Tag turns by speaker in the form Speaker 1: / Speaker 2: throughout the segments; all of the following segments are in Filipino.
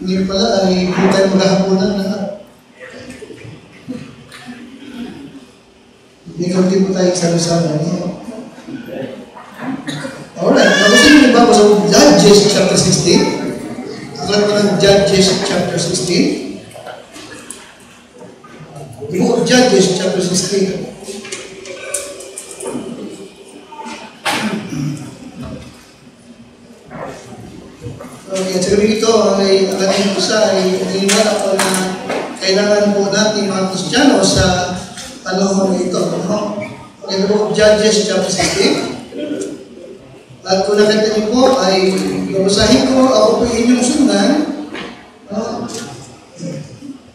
Speaker 1: ngayon pala ay hindi tayo maghahaponan na. Hindi kaunti po tayo sama-sama. Alright, tapos yung iba ko sa Judges chapter 16. Aklat ko ng Judges chapter 16. The book of Judges chapter 16. Okay, at sabi ito, ay ang ating isa ay iniwala ko na kailangan po natin mga Kristiyano sa panahon na ito. Okay, the book of Judges chapter 16. At kung nakita niyo po ay babasahin ko, ako po inyong sundan.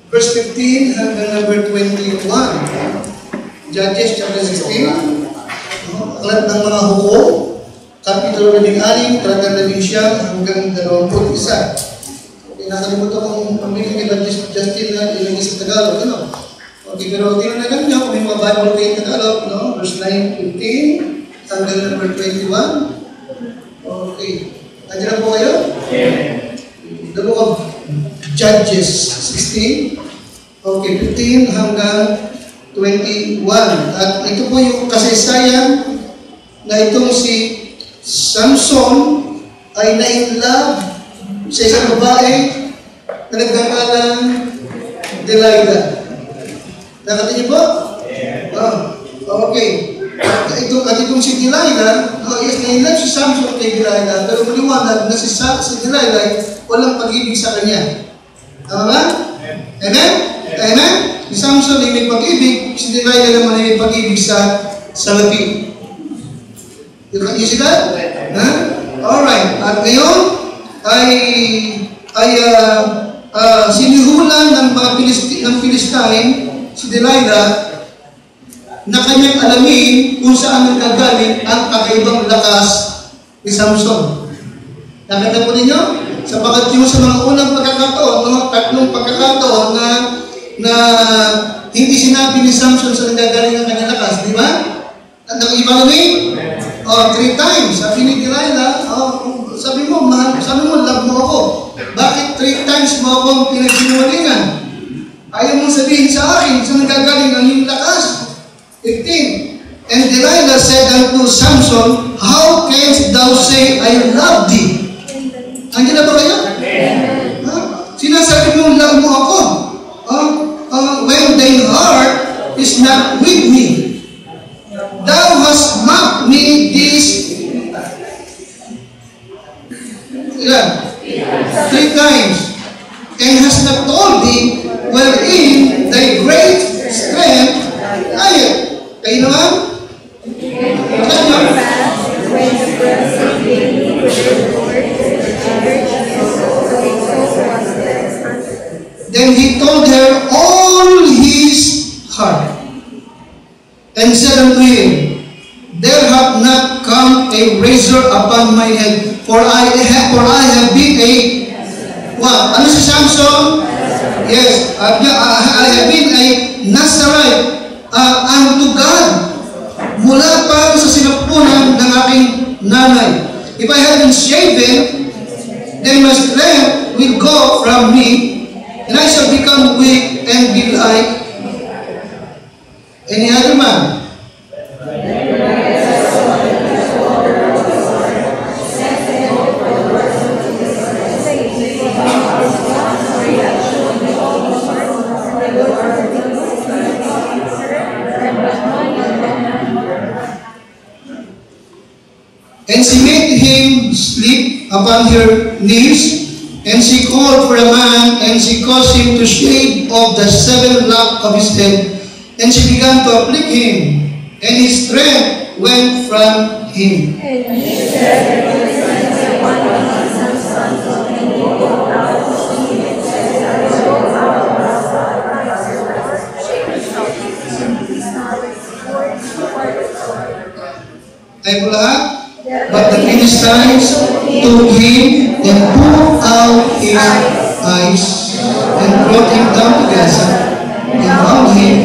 Speaker 1: Verse 15 hanggang number 21. Judges chapter 16. Aklat ng mga hukom. Kapitulo 16, talagang 11 hanggang 21. Okay, nakalimutan kong pamilya nila Justin na ilagay sa Tagalog. Ano? Okay, pero tingnan na lang niyo kung may mga Bible kayo Tagalog. No? Verse 9, 15 hanggang number 21. Okay. Nandiyan po kayo? The book of Judges 16. Okay, 15 hanggang 21. At ito po yung kasaysayan na itong si Samson ay na-in-love sa isang babae na nagngangalan Delilah. Nakita niyo po? Okay. Itong si Delilah, yes, na-in-love si Samson kay Delilah, pero maliwanag na si Delilah walang pag-ibig sa kanya. Tama ba? Amen? Amen? Si Samson ay may pag-ibig, si Delilah naman ay may pag-ibig sa salapi. You see that? Huh? Alright. At ngayon ay sinihulan ng mga Philistine si Delilah na kanyang alamin kung saan nagagaling ang kakaibang lakas ni Samson. Nakita po ninyo? Sapagat yung sa mga unang pagkakataon, mga tatlong pagkakataon na hindi sinabi ni Samson sa nagagaling ang kanyang lakas, di ba? At nag-evaluate? 3 times. Sabi ni Delilah, sabi mo, love mo ako. Bakit 3 times mo akong pinagsinungalingan? Ayaw mong sabihin sa akin, sa nagagaling ang iyong lakas. 15. And Delilah said unto Samson, how canst thou say, I love thee? Andiyan na ba kayo? Sinasabi mong love mo ako. When thy heart is not with me. Thou hast mocked me this 3 times, and hast not told me wherein thy great strength lieth. Kayo naman? Then he told her all his heart, and said unto him, there hath not come a razor upon my head, for I have been a what? Ano si Samson? Yes, I have been a Nazarite unto God mula pa sa sinapunan ng aking nanay. If I had been shaven, then my strength will go from me, and I shall become weak and be like any other man. And she made him sleep upon her knees, and she called for a man, and she caused him to shave off the 7 locks of his head, and she began to afflict him, and his strength went from him. And he said, ay lahat. But the Philistines took him and pulled out his eyes and brought him down to Gaza and bound him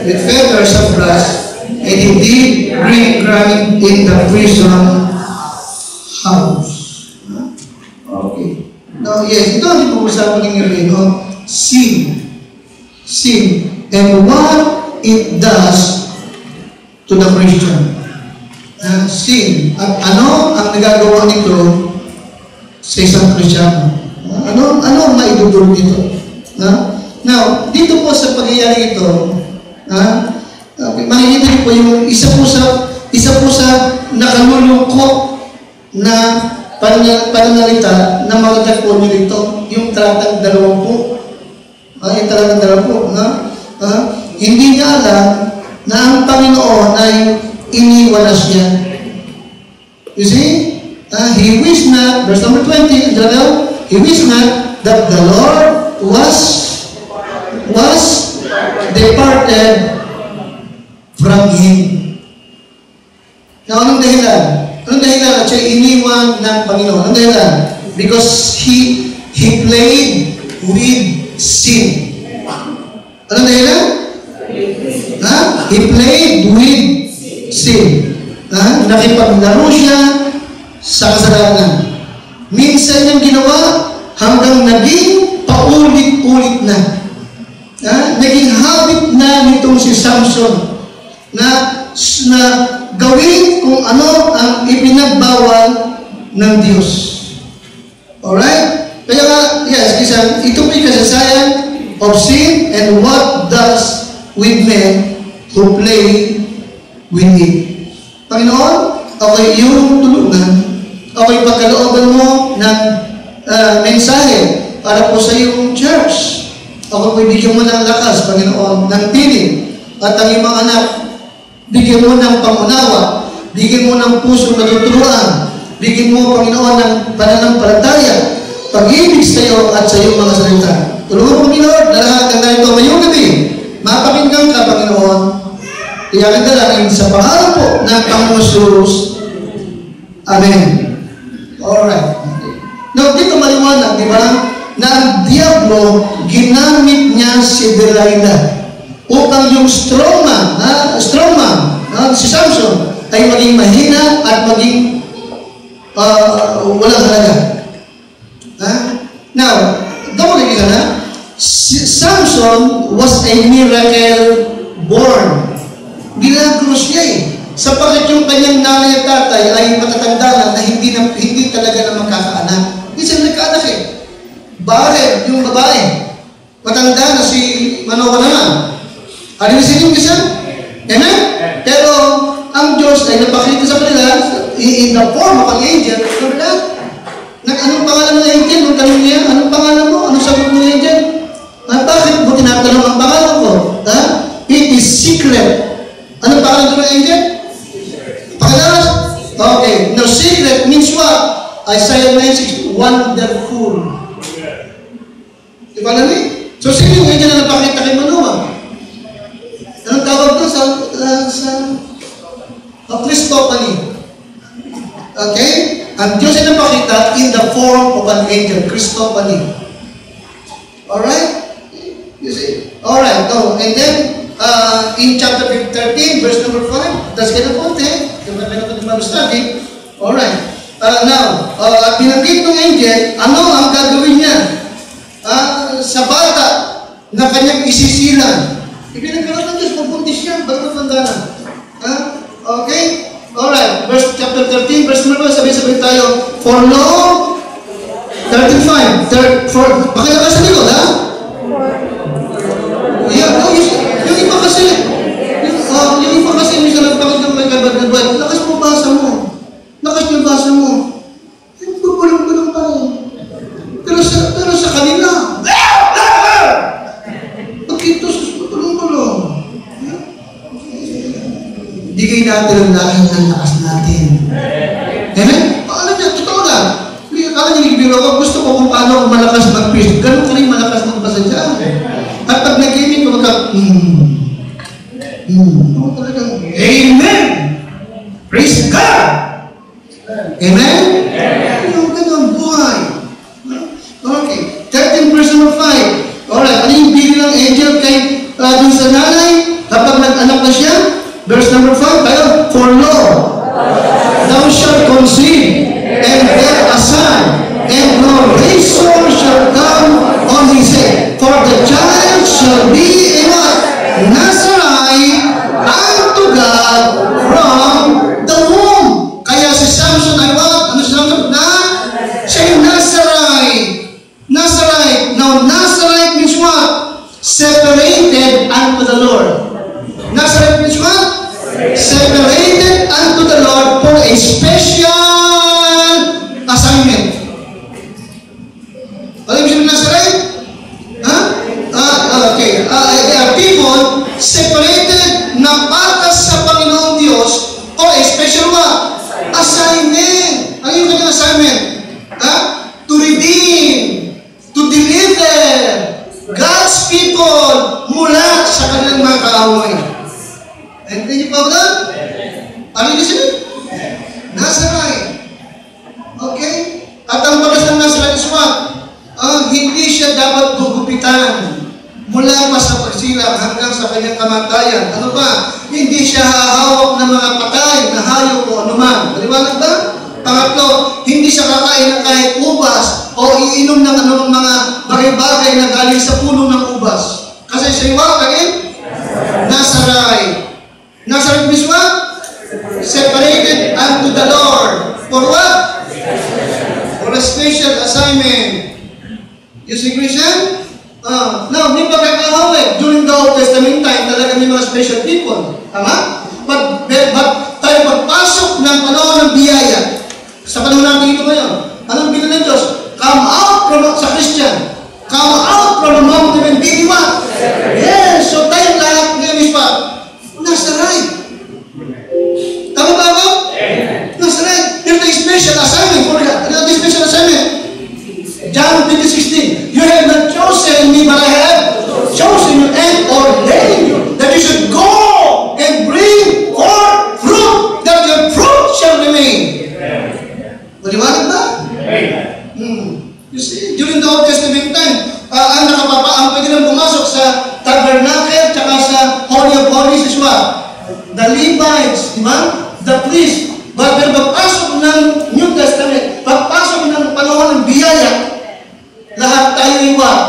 Speaker 1: with fetters of brass, and he did grind in the prison house. Okay. Now, yes, ito ang ipag-usapan ng ngayon, no? Sin. Sin. And what it does to the Christian. Sin. At ano ang nagagawa nito sa isang Kristiyano? Ano ang maidudulot nito? Now, dito po sa pagyayari ito, makikita niyo po yung isa po sa nakalulungkot na pananalita na magkakon nyo dito, yung talatang 20. Yung talatang 20. Hindi niya alam na ang Panginoon ay iniwalas niya. You see? He wished not, verse number 20, he wished not that the Lord was departed from him. Now, anong dahilan? Anong dahilan at siya iniwan ng Panginoon? Anong dahilan? Because he played with sin. Anong dahilan? He played with sin. Nakipaglaro siya sa kasalanan. Minsan yung ginawa hanggang naging paulit-ulit na. Naging habit na nitong si Samson na gawin kung ano ang ipinagbawal ng Diyos. Alright? Kaya nga, yes, ito po yung kasasayan of sin and what does with men who play with it. Panginoon, ako'y iyong tulungan, ako'y pagkalooban mo ng mensahe para po sa iyong church. Ako po'y bigyan mo ng lakas, Panginoon, ng piling. At ang iyong mga anak, bigyan mo ng pangunawa, bigyan mo ng puso na tuturuan, bigyan mo, Panginoon, ng pananampalataya, pag-ibig sa iyo at sa iyong mga salita. Tulungan, Panginoon, na lahat ng narito ngayong gabi, mapakinggan ka, Panginoon, iyakan dalangin sa pangalan po ng Panginoon Jesus. Amen. Alright. Now, dito maliwanag, di ba? Na ang Diablo, ginamit niya si Delilah upang yung strongman, si Samson, ay maging mahina at maging walang halaga. Now, doon magiging na, Samson was a miracle born. Ginagros niya eh. Sapagkat yung kanyang nanay at tatay ay matatanda na hindi talaga na magkakaanak. Hindi siya nagkaanak eh. Bakit? Yung babae. Matanda na si Manoa naman. Alinisin yung isa? Amen? Pero, ang Diyos ay napakita sa kanila in the form of an angel. Anong pangalan ng angel? Nung tanong niya, anong pangalan mo? Anong sagot ng angel? Bakit mo tinatanong ang pangalan ko? It is secret. Anong pangalan ng angel? Pangalawas? Okay. Now, secret means what? Isaiah 9:6, wonderful. Diba alam eh? So, sino yung angel na napakita kay Manoa? Anong tawag doon sa Christophany? Okay? Ang Diyos ay napakita in the form of an angel, Christophany. Alright? You see? Alright. Oh, and then, in chapter 13, verse number 5, that's gonna put it. Kung na natin mag-study. Alright. Now, binanggit ng angel, ano ang gagawin niya? Sa bata na kanyang isisilan. Ibinagkaroon ng Diyos, pupuntis siya, bago matanda na. Okay? Alright. Chapter 13, verse number 1, sabi tayo, for law, 35, bakit na sa likod, ha? Yeah, yung iba kasi, may sarap bakit ng may kabad-kabad. Lakas mo basa mo. Yung bubulong-bulong pa rin. Pero sa kanila, pagkito sa bubulong-bulong. Bigay natin ang lahat ng lakas natin. Amen? Alam niya, totoo lang. Akala niya, nagbiro ako, gusto ko kung paano ako malakas mag-preach. Ganun ka rin malakas magbasa dyan. At pag nag-gaming ko, Amen! Praise God! Amen? Yung ganun, buhay. Okay. 13 verse number 5. Alright, ano yung bili ng angel kay dun sa nanay kapag nag-anak na siya? Verse number 5, tayo, for lo, thou shalt conceive and bear a son, and no razor shall kanyang what? Assignment. Ano yung kanyang assignment? Ha? To redeem, to deliver God's people mula sa kanilang mga kaaway. And then you follow that? Are you listening? Nazarite. Okay? At ang batas ng Nazarite is what? Hindi siya dapat gugupitan mula pa sa pagsilang hanggang sa kanyang kamatayan. Ano ba? Hindi siya hahawak ng mga patay na hayop o anuman. Maliwanag ba? Pangatlo, hindi siya kakain ng kahit ubas o iinom ng anumang mga bagay-bagay na galing sa puno ng ubas. Kasi siya what again? Nazarite. Nazarite means what? Separated unto the Lord. For what? For a special assignment. You see, Christian? Now, may pagkakahawi. During the Old Testament time, talaga may mga special people. Tama? But tayo pagpasok ng panahon ng biyaya. Sa panahon natin ito ngayon, anong bilin ng Diyos? Come out from, sa Christian. Come out from among them and be what? Yes! So tayo lahat ngayon is what? Nazarite. Tama ba ako? Nazarite. There's a special assignment for that. There's a special assignment. John 20:16. You have not chosen me, but I have chosen you and ordained you that you should go and bring forth fruit, that your fruit shall remain. Maliwanag ba? You see, during the Old Testament time, ang pwede nang pumasok sa tabernacle tsaka sa Holy of Holies is what? The Levites, di ba? The priests. But pero pagpasok ng New Testament, pagpasok ng panahon ng biyaya, lahat tayo ay what?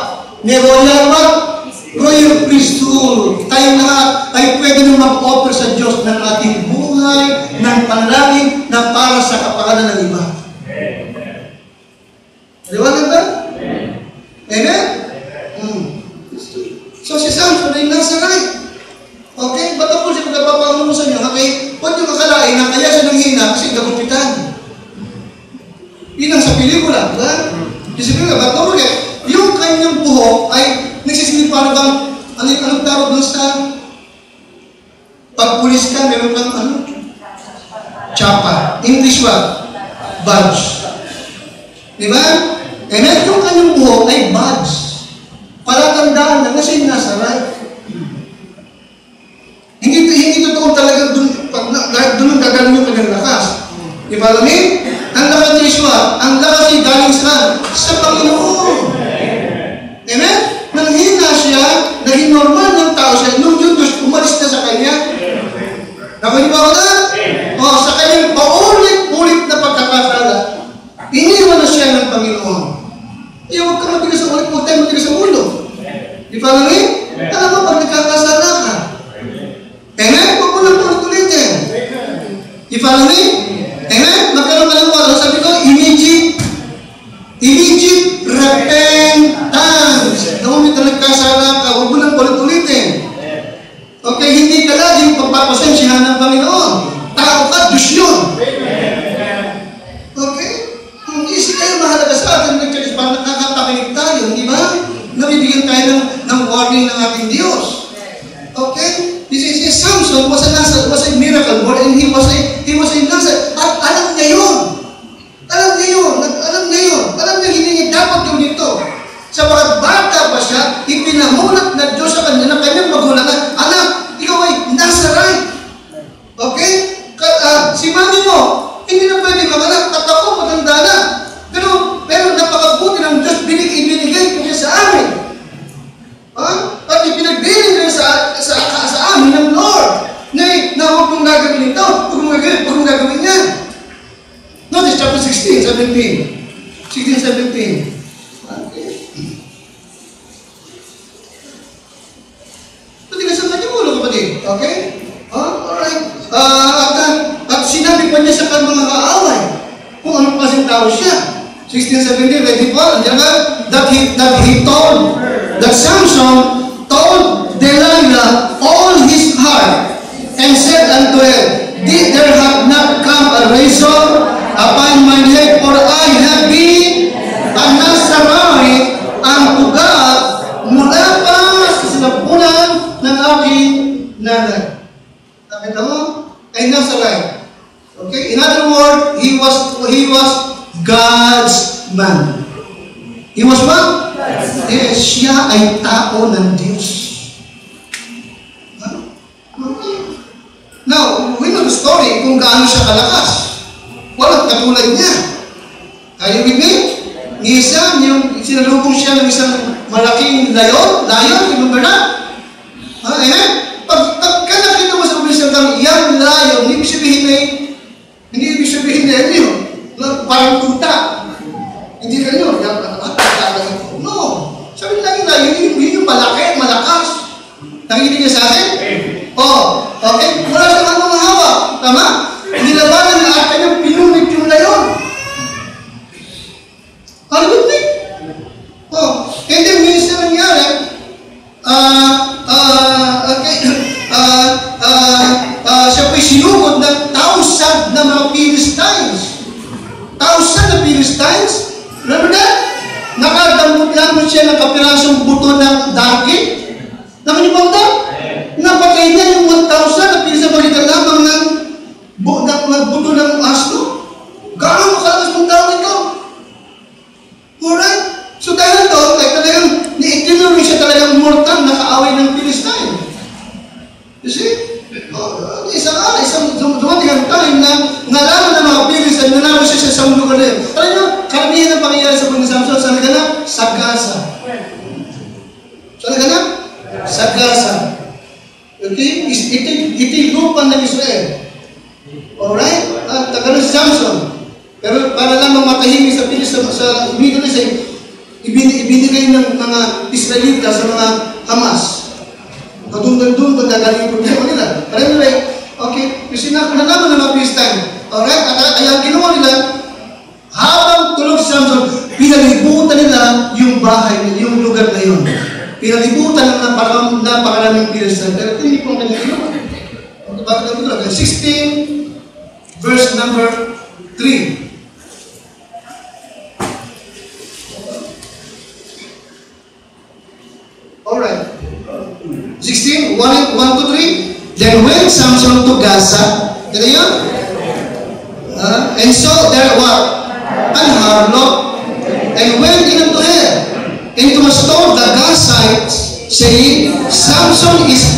Speaker 1: May royal what? Royal priesthood. Tayong lahat ay pwede nang mag-offer sa Diyos ng ating buhay, ng panalangin, na para sa kapakanan ng iba. Liwanag ba? Amen? So si Samson ay Nazarite. Okay? Ba't ako siya pagkapapangulo sa inyo? Okay? Huwag nyo kakalain na kaya siya nanghina kasi gagupitan. Yun ang sa pelikula, diba? Kasi ba't ako yung kanyang buhok ay nagsisilip para bang anong tawag doon sa pagpulis ka, meron kang ano? Chapa. English what? Badge. Diba? And then yung kanyang buhok ay badge. Para tandaan na kasi Nazarite. Hindi totoo talaga doon ang gagaling yung kanyang lakas. Diba alam mo? Ang lakas ni Yeshua, ang lakas ay galing sa Panginoon. Amen? Nanghina siya, naging normal ng tao siya, nung yung Diyos umalis na sa kanya. Nakuha ba ako na? Sa kanyang paulit-ulit na pagkakasala, iniwan na siya ng Panginoon. Huwag ka matigas sa ulit, huwag tayo matigas sa ulo. Di ba alam mo? Alam mo, pag nagkakasala ka. Amen? Huwag mo lang ulit-ulitin. Di ba alam mo? Amen? Magkaroon ka ng wala. Sabi ko, immediate repentance. Naman ito nagkasala ka, huwag mo lang ulit-ulitin. Okay, hindi ka laging pagpapasensyahan ng Panginoon. Tao ka, Diyos yun. Okay? Hindi tayo mahalaga sa atin. Nagkakis pa, nakakapakinig tayo, di ba? Nabibigyan tayo ng warning ng ating Diyos. Okay? This is Samson was a miracle boy and he was a Nazarite. At alam niya yun. Alam niya hindi niya dapat gawin ito. Sa mga bata pa siya, ipinamulat na Diyos sa kanya ng kanyang magulang na, anak, ikaw ay Nazarite. Okay? Si mami mo, hindi na pwede manganak. At ako, maganda na. Pero napakabuti ng Diyos, ibinigay ko siya sa amin. At ipinagbigay niya sa amin ng Lord. Na huwag mong gagawin ito. Huwag mong gagawin yan. Notice chapter 16, 17. 16, 17. Okay. Pati ka sa kanyang ulo, kapatid. Okay? Alright. At sinabi pa niya sa kanyang mga kaaway kung anong klaseng tao siya. 16:17, ready po? That he told, that Samson told Delilah all his heart, and said unto her, there hath not come a razor upon my head, for I have been a Nazarite unto God mula pa sa sinapunan ng aking nanay. Nakita mo? Ay Nazarite. Okay? In other words, he was God's man. He was what? Siya ay tao ng Diyos. Now, we know the story kung gaano siya kalakas. Walang katulad niya. Are you with me? Minsan, yung sinalubong siya ng isang malaking layon, remember na? Amen? Pag nakita mo sa Biblia ng young lion, hindi ibig sabihin na yun, parang tuta. Hindi ka yun, no. Sabi lang yun yung malaki, malakas. Nakikita niya sa akin? Okay. Wala siya mga hawak. Tama? Nilabanan na at kanyang pinunit yung layon. Are you with me? And then minsan nangyari, siya po'y sinugod ng 1,000 na mga Philistines. 1,000 na Philistines? Remember that? Nakadamot siya ng kapirasong buto ng dagit. Nakanibang na? Napatay niya yung 1,000 na pinasabalitan lamang ng buto ng asno. Gaano makalakas mong tao ito? Alright? So dahil ito, talagang ni-itinuri siya talagang mortal na kaaway ng Philistine. You see? Isang dumating ang time na nalaman ng mga Philistine, nanalo siya sa isang lugar na yun. Alam nyo, karamihan ang pangyayari sa buhay ni Samson, saan naganap? Sa Gaza. Saan naganap? Sa Gaza. Okay? Ito'y lupa ng Israel. Alright? Tagalan si Samson. Pero para lang matahimik sa Philistine, sa Middle East, ibinigay ng mga Israelita sa mga Hamas. Kadundon-dundon na galing yung problema nila. But anyway, okay, kasi nalaman ng mga Philistine. Alright? At ang ginawa nila, habang tulog si Samson, pinalibutan nila yung bahay, yung lugar na yun. Pinalibutan ng napakaraming Philistine. Pero hindi po ang kanyang ginawa. Bakit ang tulog? 16, verse number 3. Alright. 16, 1 to 3. Then went Samson to Gaza. Did you? And so there what? An harlot. And went into her, into a store the Gazites, saying, Samson is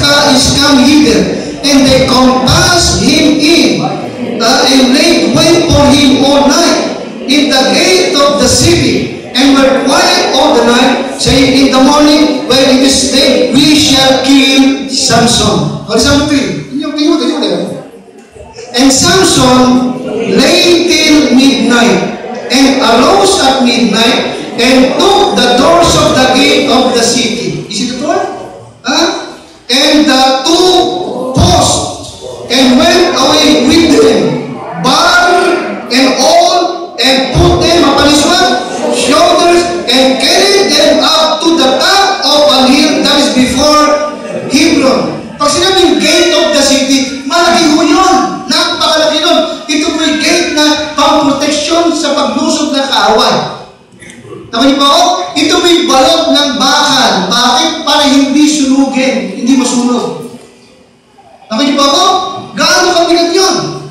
Speaker 1: come hither. And they compassed him in, and laid wait for him all night in the gate of the city, and were quiet all the night, saying, in the morning, when it is day, we shall kill Samson. Or something. And Samson lay till midnight, and arose at midnight, and took the doors of the gate of the city. Is it the door? And the two posts, and went away with them, bar and all, and put them upon his shoulders, and carried them up to the top of a hill that is before Hebron. Pag sinabing gate of the city, malaki ho yun. Napakalaki yun. Ito po yung gate na pang-proteksyon sa paglusog ng kaaway. Naman po ako? Ito po yung balot ng bakal. Bakit? Para hindi sunugin, hindi masunog. Naman po ako? Gaano kabigat yun?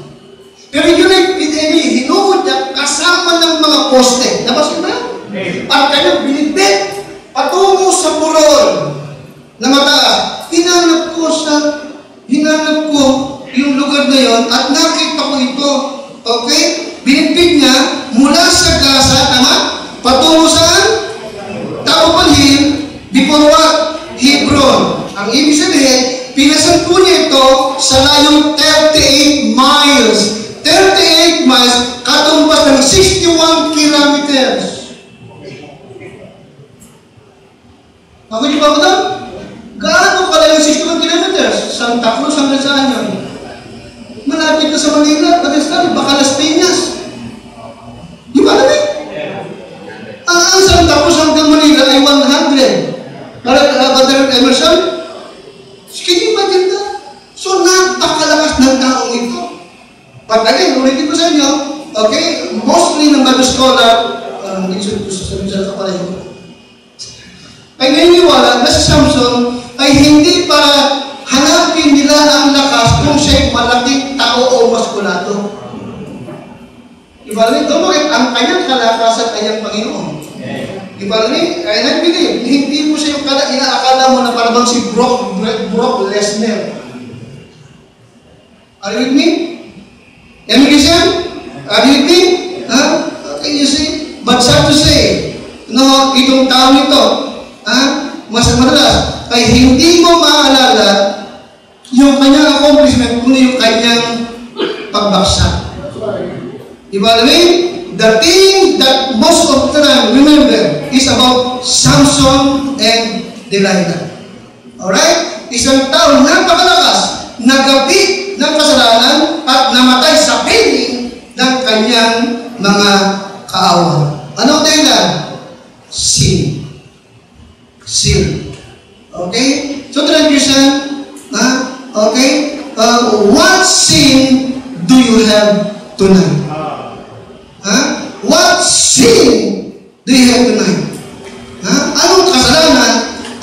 Speaker 1: Pero yun ay hinuhod niya kasama ng mga poste. Nabasin ba yun? At kanyang binibit patungo sa burol na mataas. Hinanap ko yung lugar na yon at nakita ko ito. Okay? Binibit niya mula sa Gaza, tama? Patungo saan? Taopan Hill, before what? Hebron. Ang ibig sabihin, pinasan po niya ito sa layong 38 miles. 38 miles, katumbas ng 61 kilometers. Ako niyo ba ako doon? Gaano pala yung 61 kilometers? Santa Cruz hanggang saan yun? Malapit na sa Manila, Bacalas Piñas. Di ba namin? Ang Santa Cruz hanggang Manila ay 100. Brother Emerson? Can you imagine that? So, napakalakas ng taong ito. But again, ulitin ko sa inyo, okay, mostly ng Bible scholar, hindi ko sasabihin sa kapalayo, ay naniniwala na si Samson ay hindi para hanapin nila ang lakas kung siya'y malaking tao o maskulato. Ibalik, bakit ang kanyang kalakasan ay ang Panginoon. Ibalik, I believe, hindi mo siya yung inaakala mo na parang si Brock Lesnar. Are you with me? Yan yung isa? Are you with me? Okay, you see? But sad to say, no, itong tao nito, mas madalas, ay hindi mo maalala yung kanyang accomplishment kundi yung kanyang pagbaksak. Ibalik, the thing that most of the time remember is about Samson and Delilah. Alright? Isang tao napakalakas, nagabi ng kasalanan at namatay sa piling ng kanyang mga kaawan. Ano dahilan? Sin. Sin. Okay? So, Christian, okay? What sin do you have tonight? What sin do you have tonight? Anong kasalanan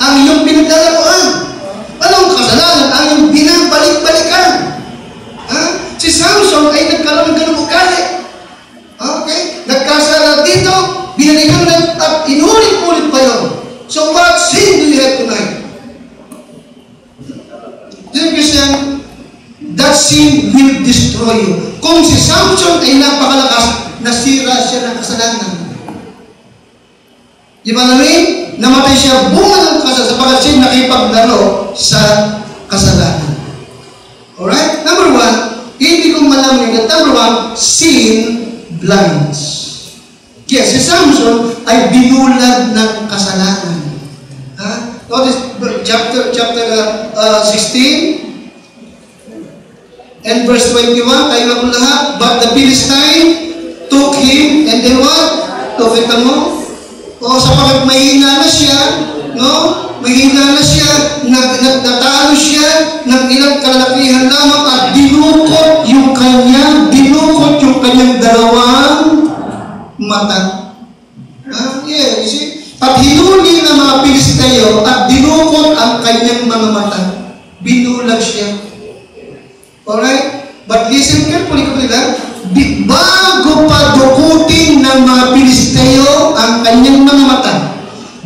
Speaker 1: ang iyong pinaglalaroan? Anong kasalanan ang iyong binabalik-balikan? Si Samson ay nagkaroon ng ganung ugali. Okay? Nagkasala dito, binalikan na at inulit-ulit pa yun. So what sin do you have tonight? Dear Christian, that sin will destroy you. Kung si Samson ay napakalakas, nasira siya ng kasalanan. Di ba namin? Namatay siya bunga ng kasalanan sapagkat siya nakipaglaro sa kasalanan. Alright? Number one, hindi ko malaman yung number one, sin blinds. Yes, si Samson ay binulag ng kasalanan. Notice chapter 16 and verse 21, tayo na po lahat. But the Philistine took him and then what? Kita mo? Sapagkat mahina na siya, no? Mahina na siya, nagtatalo siya ng ilang kalalakihan lamang at dinukot yung kanyang dalawang mata. Yeah, you see? At hinuli ng mga Pilisteo at dinukot ang kanyang mga mata. Binulag siya. Alright? But listen carefully ko nila. Bago pa dukutin ng mga Pilisteo ang kanyang mga mata,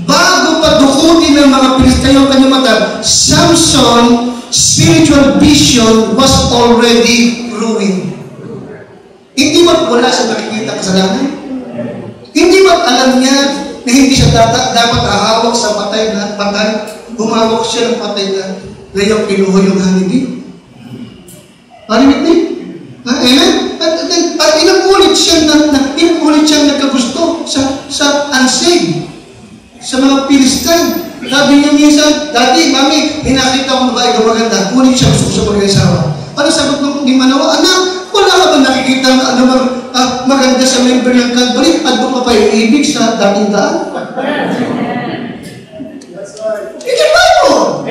Speaker 1: bago pa dukutin ng mga Pilisteo ang kanyang mata, Samson spiritual vision was already ruined. Hindi ba wala siya nakikita kasalanan? Hindi ba alam niya na hindi siya dapat ahawak sa patay na patay? Humawak siya ng patay na ngayong pinuho yung hanibin. Hanibin niya? Amen? At ilang ulit siya nagkagusto sa unsaved, sa mga Philistine. Sabi niya minsan, Daddy, Mami, hinakita ko na ba ikaw maganda? Ulit siya gusto ko sa pag-isawa. Ano sagot mo ni Manoa? Anak, wala ka ba nakikita maganda sa member ng Calvary? At doon pa yung ibig sa dating daan? It's a Bible!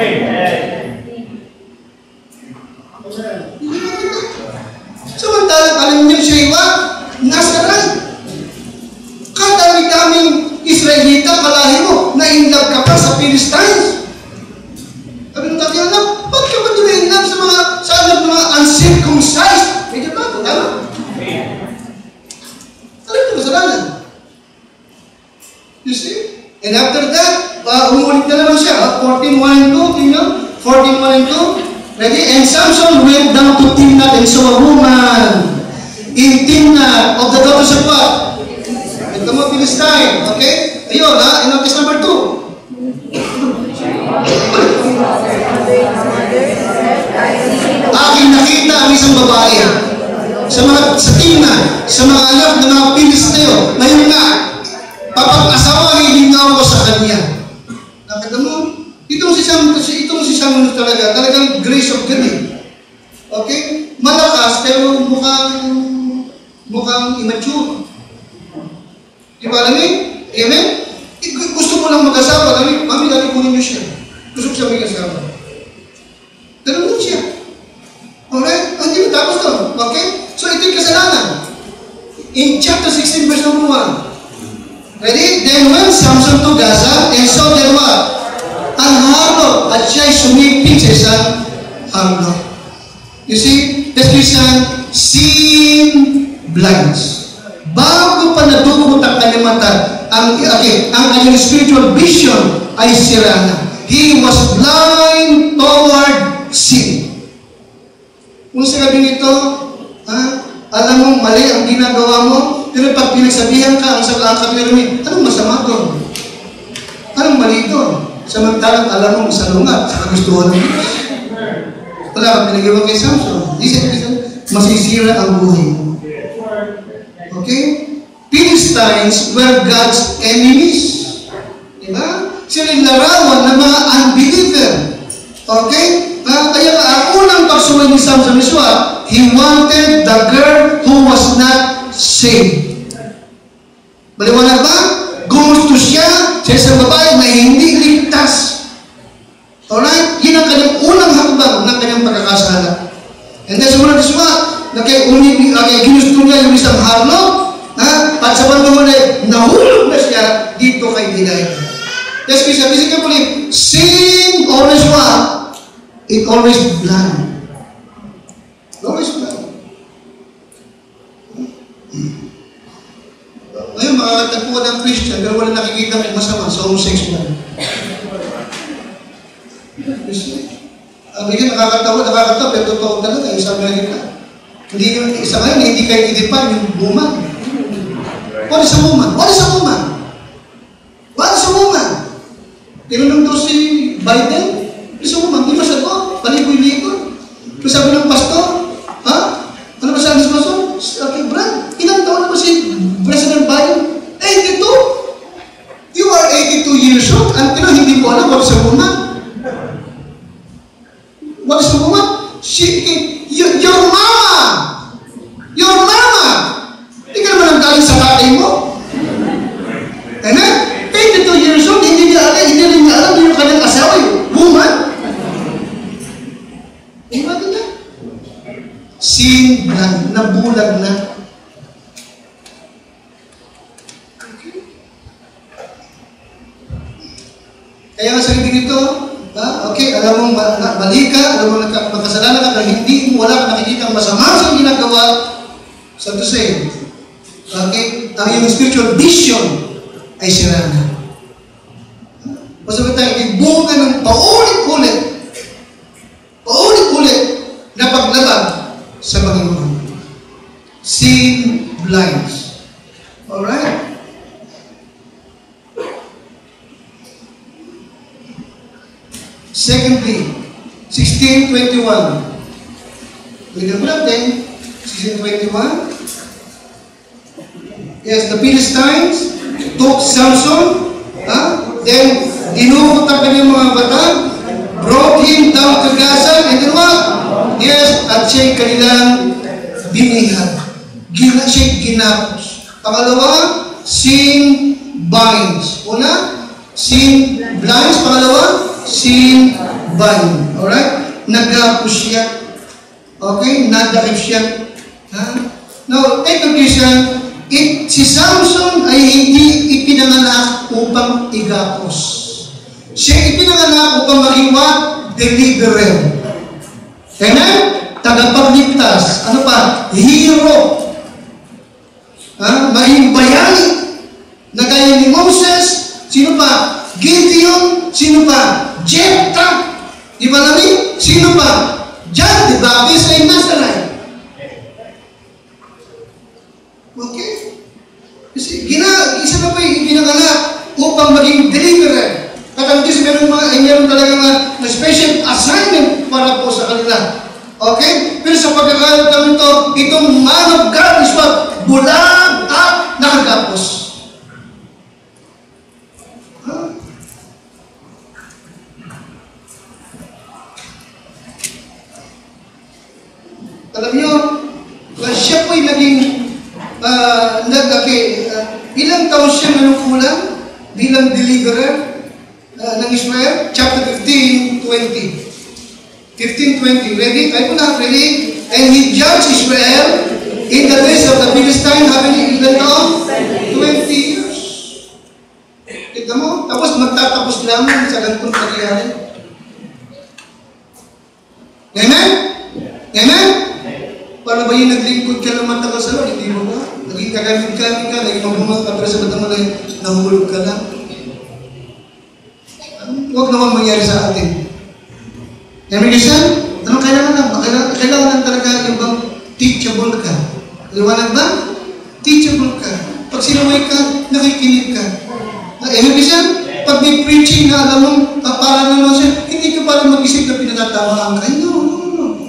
Speaker 1: Samantalang alam niyo siya iba, nasa right. Kadami-daming Israelita, kalahi mo, na-inlove ka pa sa Philistines. Sabi ng dati, anak, ba't ka ba na-inlove sa mga uncircumcised? Medyo ba ito, tama? Ano ito kasalanan? You see? And after that, umulit na naman siya. 14:1 and 2, tingnan. 14:1 and 2. Ready? And Samson went down to Timnath and saw a woman in Timnath of the daughters of what? Ito mo, Philistine. Okay? Ayun, ha? In notice number 2. Aking nakita ang isang babae sa Timnath, sa mga anak ng mga Filisteo. Ngayon nga, papag-asawahin niyo ako sa kanya. Nakita mo? Itong si Samuel talagang grace of God. Okay? Malakas, pero mukhang immature. Diba alam mo? Amen? Gusto mo lang mag-asawa. Mami, dali kunin niyo siya. Gusto ko siya mag-asawa. Ganun din siya. Alright? Hindi mo tapos doon. Okay? So, ito yung kasalanan. In chapter 16, verse number 1. Ready? Then went Samson to Gaza and saw there what? Ang harlot at siya'y sumiping sa isang harlot. You see, the Christian sin blinds. bago pa nadukot ang kanyang mata, ang kanyang spiritual vision ay sira na. He was blind toward sin. Kung sabi nito, alam mo, mali ang ginagawa mo, pero pag pinagsabihan ka, ang kapirami, anong masama doon? Anong mali doon? Samantalang alam mo, salungat sa kagustuhan ng Diyos. Wala kang pinag-iwan kay Samson. Masisira ang buhay mo. Okay? Philistines were God's enemies. Diba? Sila yung larawan ng mga unbeliever. Okay? Kaya ang unang pagsuway ni Samson is what? He wanted the girl who was not saved. Maliwanag ba? Gusto siya sa isang babae na hindi ligtas. Alright? Yun ang kanyang unang hakbang ng kanyang pagkakasala. And then sumunod is what? Ginusto niya yung isang harlot. At sa panahon ay nahulog na siya dito kay Delilah. Yes, basically, sin always what? It always blind. Always blind. Ngayon, makakatagpuan ng Christian, pero wala nakikita ng masama sa homosexual. Bigyan nakakatawa, pero totoo talaga, yung sa Amerika. Isa ngayon, hindi kayo idipan yung woman. What is a woman? What is a woman? What is a woman? Tinanong daw si Biden, is a woman, di ba siya ko? Paligoy-ligoy. Kung sabi ng pastor, ano ba sabi ng pastor? Okay, Brad, ilang taon na ba si President Biden? 82? You are 82 years old, and hindi mo alam what is a woman? What is a woman? Your mama! Your mama! Hindi ka naman ang galing sa tatay mo. Amen? 82 years old, hindi rin niya alam yung kanyang asawa, yung woman. Iba din na. Sin na, nabulag na. Kaya nga sa hindi nito, okay, alam mo mali ka, alam mo magkasalanan ka, pero hindi mo wala ka nakikita ang masama sa ginagawa, so to say, okay, ang iyong spiritual vision ay sira na. Basta ba tayo, ibunga ng paulit-ulit na paglabag sa Panginoon. Sin blinds. Alright? Secondly, 16:21. Bigyan mo natin, 16:21. Yes, the Philistines took Samson, then dinukot ang kanyang mga bata, brought him down to Gaza, and then what? Yes, at siya'y kanilang binihag. Siya'y ginapos. Pangalawa, sin binds. Una, sin blinds. Pangalawa, sin bind. Alright? Nagapos siya. Okay? Nadakip siya. Now, take a question. Si Samson ay hindi ipinanganak upang igapos. Siya ipinanganak upang maging what? Deliverer. Amen? Tagapagligtas. Ano pa? Hero. Maging bayani. Na gaya ni Moses. Sino pa? Gideon. Sino pa? Jephthah. Di ba namin? Sino pa? John the Baptist ay Nazareth. Okay? Kasi isa pa yung ginaganak upang maging deliverer. At ang Diyos meron talaga na special assignment para po sa kanila. Okay? Pero sa pagkakaroon namin itong man of God is what? Bulag at nakagapos. Alam nyo, siya po'y naging ilang taon siya nanungkulan bilang deliverer ng Israel? Chapter 15:20. 15:20. Ready? Tayo po na. Ready? And he judged Israel in the days of the Philistine having ilan taon? 20 years. Kita mo? Tapos magtatapos lamang sa ganitong pagyayari. Amen? Amen? Para ba yung naglingkod ka ng matagal sa Lord? Hindi mo ba? Naging nagkagamit ka, naging mabumak ka, pero sa batang mo lang, nahulog ka lang. Huwag naman mangyari sa atin. Namigisan, anong kailangan lang? Kailangan lang talaga yung bang teachable ka. Liwanag ba? Teachable ka. Pag sinaway ka, nakikinig ka. Namigisan, pag may preaching na alam mo, para naman siya, hindi ka para mag-isip na pinatatamaan ka. No.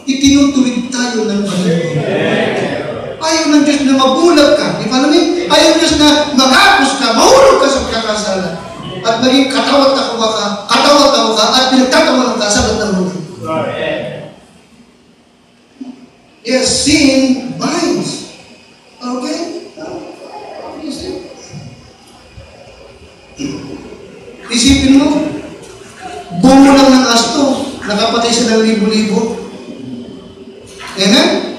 Speaker 1: Itinutuwid tayo ng Panginoon. Ayaw ng Diyos na mabulag ka. Di ba namin? Ayaw ng Diyos na magapos ka, mahulog ka sa pagkakasala. At maging katawa-tawa ka, at pinagtatawa ka sa batang mundo. Yes, sin binds. Okay? Isipin mo, bungo lang ng asto, nakapatay siya ng libo-libo. Amen?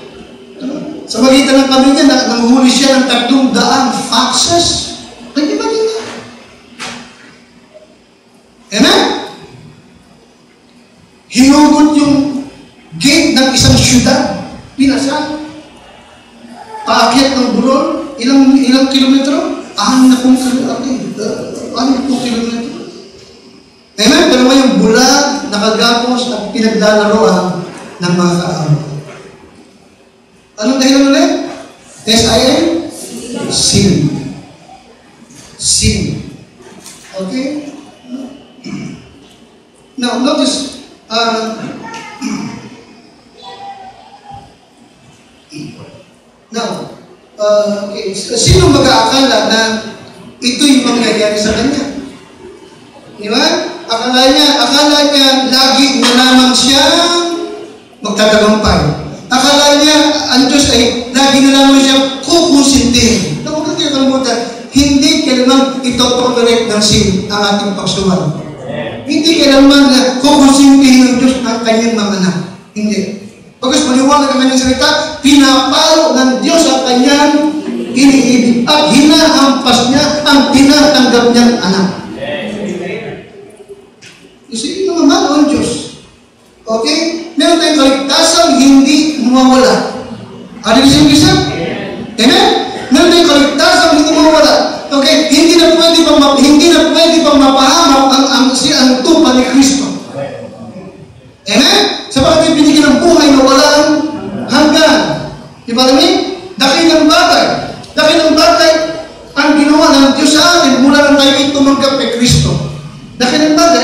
Speaker 1: Sa magitan ng pamilya, nanguhuli siya ng 300 foxes. Hindi ba dito? Amen? Hinugot yung gate ng isang syudad. Pinasa. Paakyat ng bulol. Ilang kilometro? 6 kilometro. Amen? Pero may yung bulag, nakagapos, at pinagdalaroan ng mga kaaway. Anong dahilan ulit? S-I-N? Sin. Sin. Okay? Now, notice, okay, sino mag-aakala na ito'y mangyayari sa kanya? Di ba? Akala niya lagi na lamang siyang magtatagumpay. Akala niya, ang Diyos ay lagi na lamang siyang kukusintihin. Huwag natin kalimutan, hindi kailangan ito-tolerate ng sin ang ating pagsuwal. Hindi kailangan na kukusintihin ng Diyos ang kanyang mga anak. Hindi. Pagkas maliwanag ang kanyang salita, pinapalo ng Diyos ang kanyang iniibig at hinahampas niya ang tinatanggap niyang anak. Isipin naman ang Diyos. Okay? Meron tayong kaligtasan, hindi mawawala. Ano yung isip? Amen? Meron tayong kaligtasan, hindi mawawala. Okay? Hindi na pwede pang mapahamak ang tupa ni Kristo. Amen? Sapagat binigyan ng buhay na walang hanggan. Di ba namin? Dakilang bagay ang ginawa ng Diyos sa atin mula nang tayo tumanggap kay Kristo. Dakilang bagay.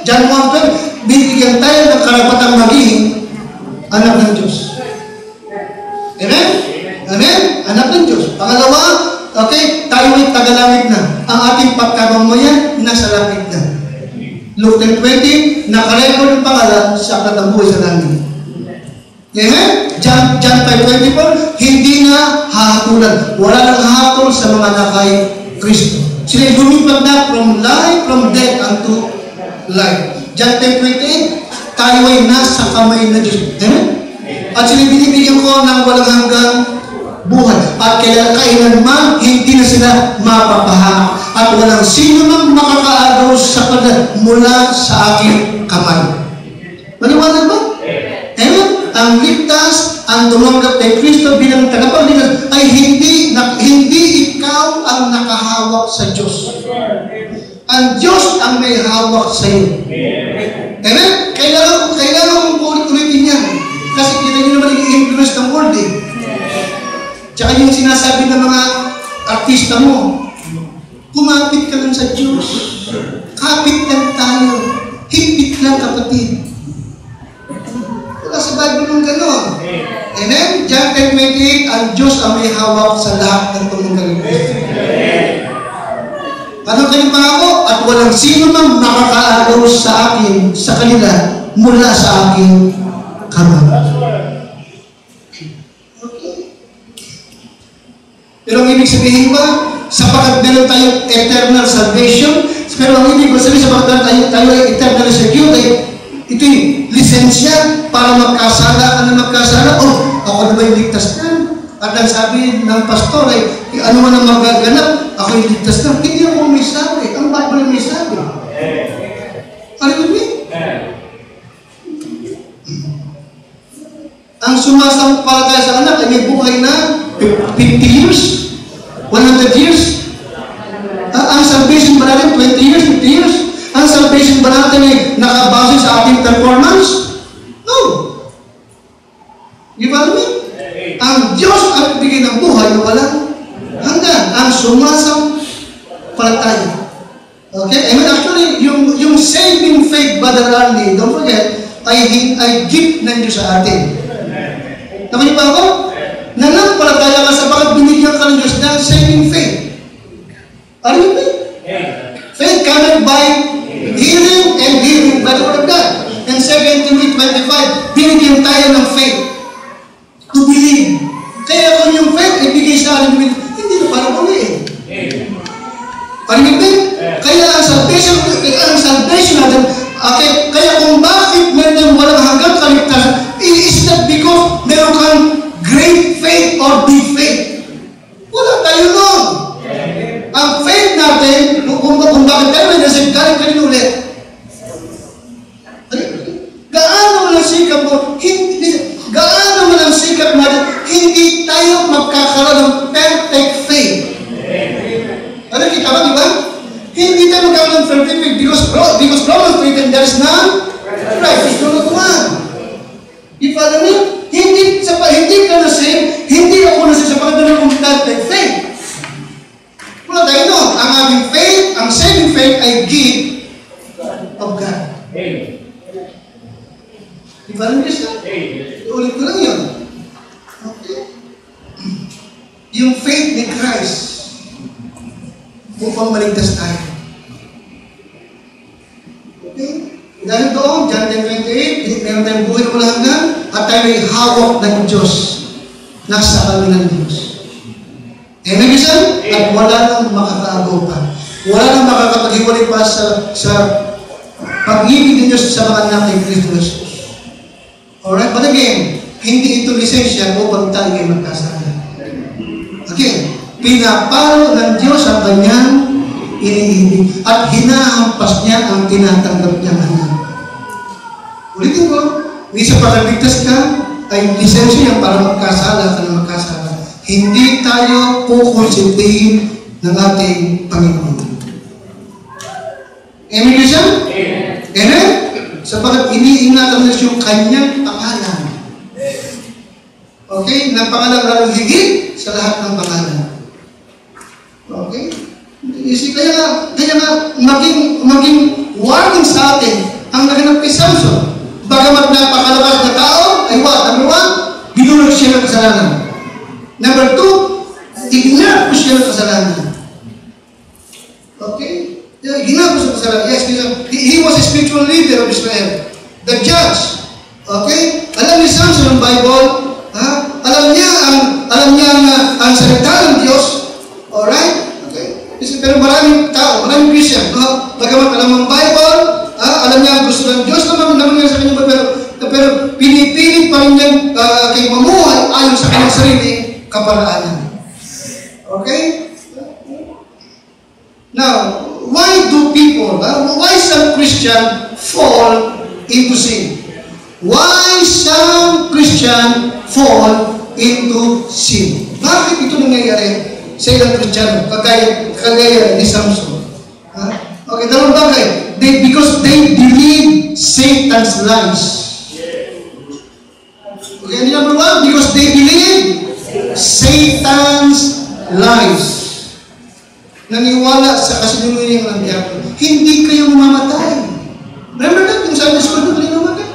Speaker 1: John 1:12, binigyan tayo ng karapatang maging anak ng Diyos. Amen? Amen? Anak ng Diyos. Pangalawa, okay, tayo ay tagalangit na. Ang ating pagkamamuyan, nasa langit na. Luke 10:20, nakarecord ng pangalan sa katabuhay sa langit. Amen? John 5:24, hindi na hahatulan. Wala nang hahatol sa mga nakay Kristo. Sila lumipat na from death unto life. John 10:28, tayo ay nasa kamay na Diyos. Amen? At sila binibigyan ko ng walang hanggang buhay. At kailanman, hindi na sila mapapahamak. At walang sino mang makakaagaw sa kanila mula sa aking kamay. Maliwanag ba? Amen? Ang ligtas, ang tumanggap kay Kristo bilang tagapagligtas ay hindi ikaw ang nakahawak sa Diyos. Ang Diyos ang may hawak sa iyo. Amen? Kailangan kong ulitin yan. Kasi kita nyo naman yung influence ng world eh. Tsaka yung sinasabi ng mga artista mo, kumapit ka lang sa Diyos. Kapit lang tayo. Higpit lang kapatid. Wala sa Bible ng gano'n. Amen? John 10:28, ang Diyos ang may hawak sa lahat ng tumungkaling Kristo. Anong kanyang pangako? At walang sino mang makakaagaw sa akin, sa kanila, mula sa aking kamay. Pero ang ibig sabihin ba, sapagat meron tayong eternal salvation, pero ang ibig sabihin sapagat tayo ay eternal security, ito'y lisensya para magkasala o ako na ba yung ligtas na? At ang sabi ng pastor ay, ano man ang magaganap, ako yung ligtas na. Hindi ako may sabi. Ang Bible may sabi. Ano yun eh? Ang sumasampalataya sa anak ay may buhay na 50 years. 100 years? Ang salvation ba natin 20 years, 50 years? Ang salvation ba natin ay nakabase sa ating performance? No. Di ba naman? Ang Diyos ang bigay ng buhay na walang hanggan. Ang sumasampalataya. Okay? I mean, actually, yung saving faith, Brother Randy, don't forget, ay gift ng Diyos sa atin. Naman niyo ba ako? Nanampalataya ka sa bakit binigyan ka ng Diyos ng saving faith. Ano yun ba? Faith cometh by hearing and hearing by the word of God. And 2 Timothy 25, binigyan tayo ng faith to believe. Kaya kung yung faith ay bigay sa atin, hindi na para muli eh. Parinig ba? Kaya ang salvation natin, okay, kaya kung bakit meron walang hanggang kaligtasan, is that because meron kang great faith or big faith? Wala tayo nun. Ang faith natin, kung bakit tayo may nasib, galing ka rin ulit. Gaano man ang sikap mo, gaano man ang sikap natin, hindi tayo magkakaroon ng perfect faith. Ano kita ba, di ba? Hindi tayo magkakaroon ng perfect faith because Romans 3, there is none, Christ is not one. Di ba alam niyo? Hindi ka na-save, hindi ako na-save sa pagkakaroon ng perfect faith. Wala tayo no. Ang aming faith, ang saving faith ay gift of God. Di ba alam niyo siya? Ulit ko lang yun. Okay. Yung faith ni Christ upang maligtas tayo. Okay? Dahil doon, John 10:28, meron tayong buhay na walang hanggan at tayo ay hawak ng Diyos. Nasa kami ng Diyos. Amen, isa? At wala nang makakaagaw pa. Wala nang makakapaghiwalay pa sa pag-ibig ng Diyos sa mga anak ni Kristo Jesus. Alright? But again, hindi ito lisensya upang tayo ay magkasala. Again, pinapalo ng Diyos ang kanyang iniibig at hinahampas niya ang tinatanggap niyang anak. Ulitin ko, hindi sa pagkaligtas ka ay lisensya yan para magkasala ka na magkasala. Hindi tayo kukonsintihin ng ating Panginoon. Amen, Christian? Amen? Sapagat iniingatan na yung kanyang pangalan. Okay? Na pangalan lalong higit sa lahat ng pangalan. Okay? Kaya nga maging warning sa atin ang naganap kay Samson. Bagamat napakalakas na tao, ay what? Number 1, binulog siya ng kasalanan. Number 2, ignap ko siya ng kasalanan. Okay? Ginap ko sa kasalanan. Yes, he was a spiritual leader of Israel. The judge. Okay? Alam ni Samson ang Bible. Ha? Alam niya ang salita ng Diyos. Alright? Pero maraming tao, maraming Christian, bagamat alam ang Bible, alam niya ang gusto ng Diyos naman niya sa kanyang pero pinipilit pa rin niyang kay mamuhay ayon sa kanyang sarili kaparaanan. Okay? Now, why some Christian fall into sin? Why some Christian fall into sin? Bakit ito nangyayari sa ilang Kristiyano, kagaya ni Samson? Okay, dalawang bagay. Because they believe Satan's lies. Okay, number 1, because they believe Satan's lies. Naniwala sa kasinungalingan ng diablo. Hindi kayo mamamatay. Remember that? Yung Sunday school na kayo namatay?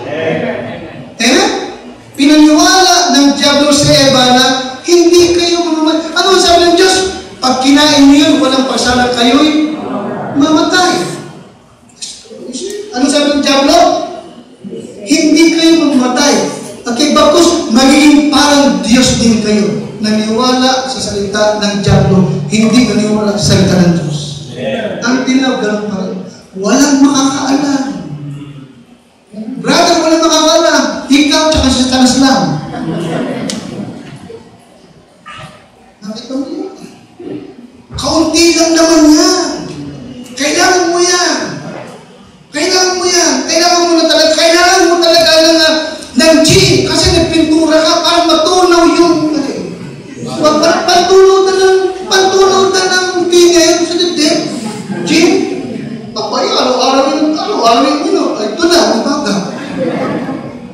Speaker 1: Pinaniwala ng diablo sa Eva na hindi kayo mamamatay. Ano ang sabi ng Diyos? Pag kinain niyo yun, walang pasalang kayo'y mamatay. Ano sabi ng diablo? Hindi kayo mamamatay. Okay, bakos magiging parang Diyos din kayo. Naniwala sa salita ng diablo, hindi naniwala sa salita ng Diyos. Ang tinawag ganun pa rin. Walang makakaalam. Brother, walang makakaalam. Ikaw tsaka sa Satanas lang. Nakita mo yun? Kaunti lang naman yan. Kailangan mo yan. Kailangan mo yan. Kailangan mo talaga ng gin. Kasi nagpintura ka para matunaw yung pantunaw following, ito na, ang bata.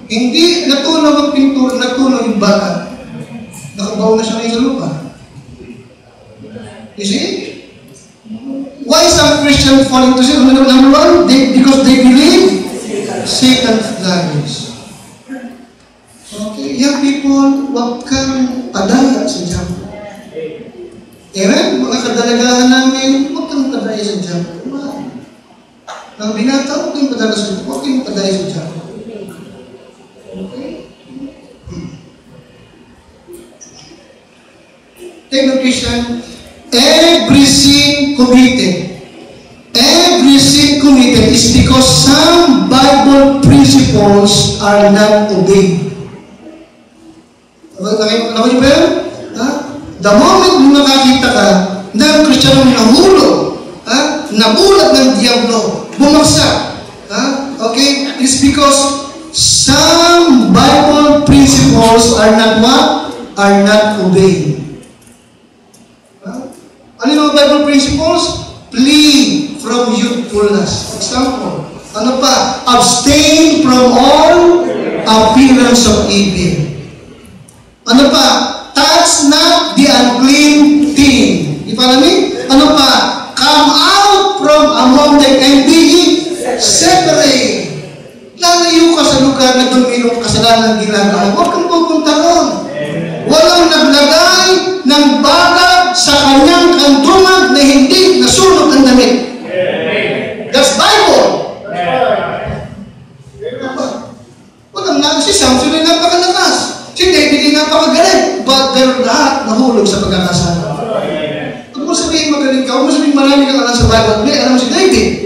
Speaker 1: Hindi natunaw ang pintura, natunaw yung bata. Nakabaw na siya ngayon sa lupa. You see? Why some Christians fall into sin? Number one, because they believe Satan flies. Okay, young people, huwag kang padaya sa diabo. Amen? Mga kadalagahan namin, huwag kang padaya sa diabo. Ang binata, huwag kang padaya sa diabo. Huwag kang padaya sa diabo. Okay? Take note, Christian. Every sin committed is because some Bible principles are not obeyed. Nakita niyo ba yan? The moment mo nakakita ka na ang Kristiyano nahulog, nabulat ng diablo, bumagsak, okay? It's because some Bible principles are not what? Are not obeyed. Ano yung Bible principles? Flee from youthfulness. Example. Ano pa? Abstain from all appearance of evil. Ano pa? Touch not the unclean thing. You follow me? Ano pa? Come out from among them and be separate. Lalayo ka sa lugar na duminong kasalanan ginagawa. Huwag kang pupunta ron. Walang naglagay ng baga sa kanyang kantungan na hindi nasunog ang damit. That's Bible. Walang si Samson ay napakalakas. Si David ay napakagaling. But they're lahat nahulog sa pagkakasala. Huwag mo sabihin magaling ka. Huwag mo sabihin marami kang alam sa Bible. May alam si David.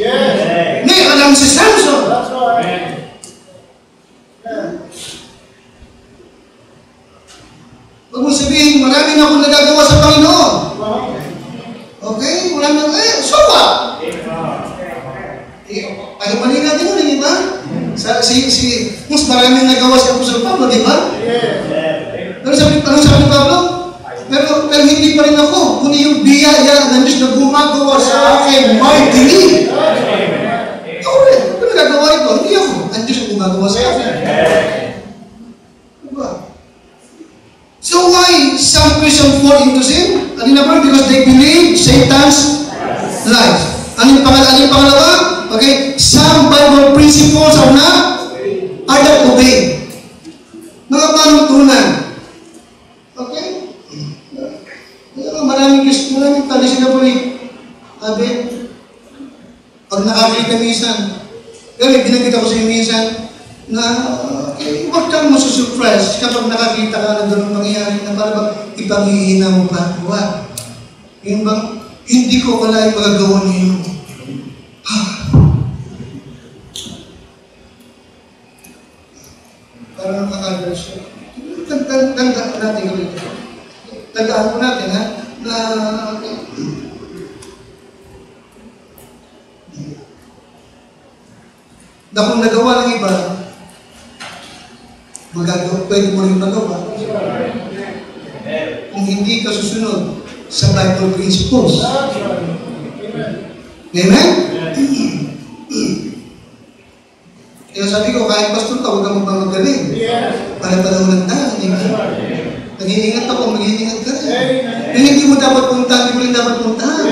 Speaker 1: May alam si Samson. Huwag mo sabihin, marami na akong nagagawa sa Panginoon. Okay? Marami na, so what? Ay, mali natin yun, di ba? Mas maraming nagawa si Apostol Pablo, di ba? Pero sabi ni Pablo, pero hindi pa rin ako, kundi yung biyaya ng Diyos na gumagawa sa akin, mightily. Ako rin, kung nagagawa ito, hindi ako. Ang Diyos ang gumagawa sa akin. Diba? So why some Christians fall into sin? Ano na because they believe Satan's lies. Ano yung pangalawa? Okay, some Bible principles are not obeyed. Mga panuntunan. Okay? Maraming tali sila po Abe, pag nakakita minsan, binagkita ko sa iyo minsan, na huwag kang masusurprise kapag nakakita ka na doon mangyayari na parang ibang hihina mo pa. Huwag. Yung bang, hindi ko wala yung magagawa niyo. Parang nakakagawin siya. Tandaan po natin gawin ito. Tandaan po natin, na kung nagawa ng iba, pwede mo rin magawa. Kung hindi ka susunod sa Bible principles. Amen? Kaya sabi ko, kahit pastor ka, huwag kang magmamagaling. Para panahon ng tayo. Nag-iingat ako, mag-iingat ka rin. Yung hindi mo dapat puntahan, hindi mo rin dapat puntahan.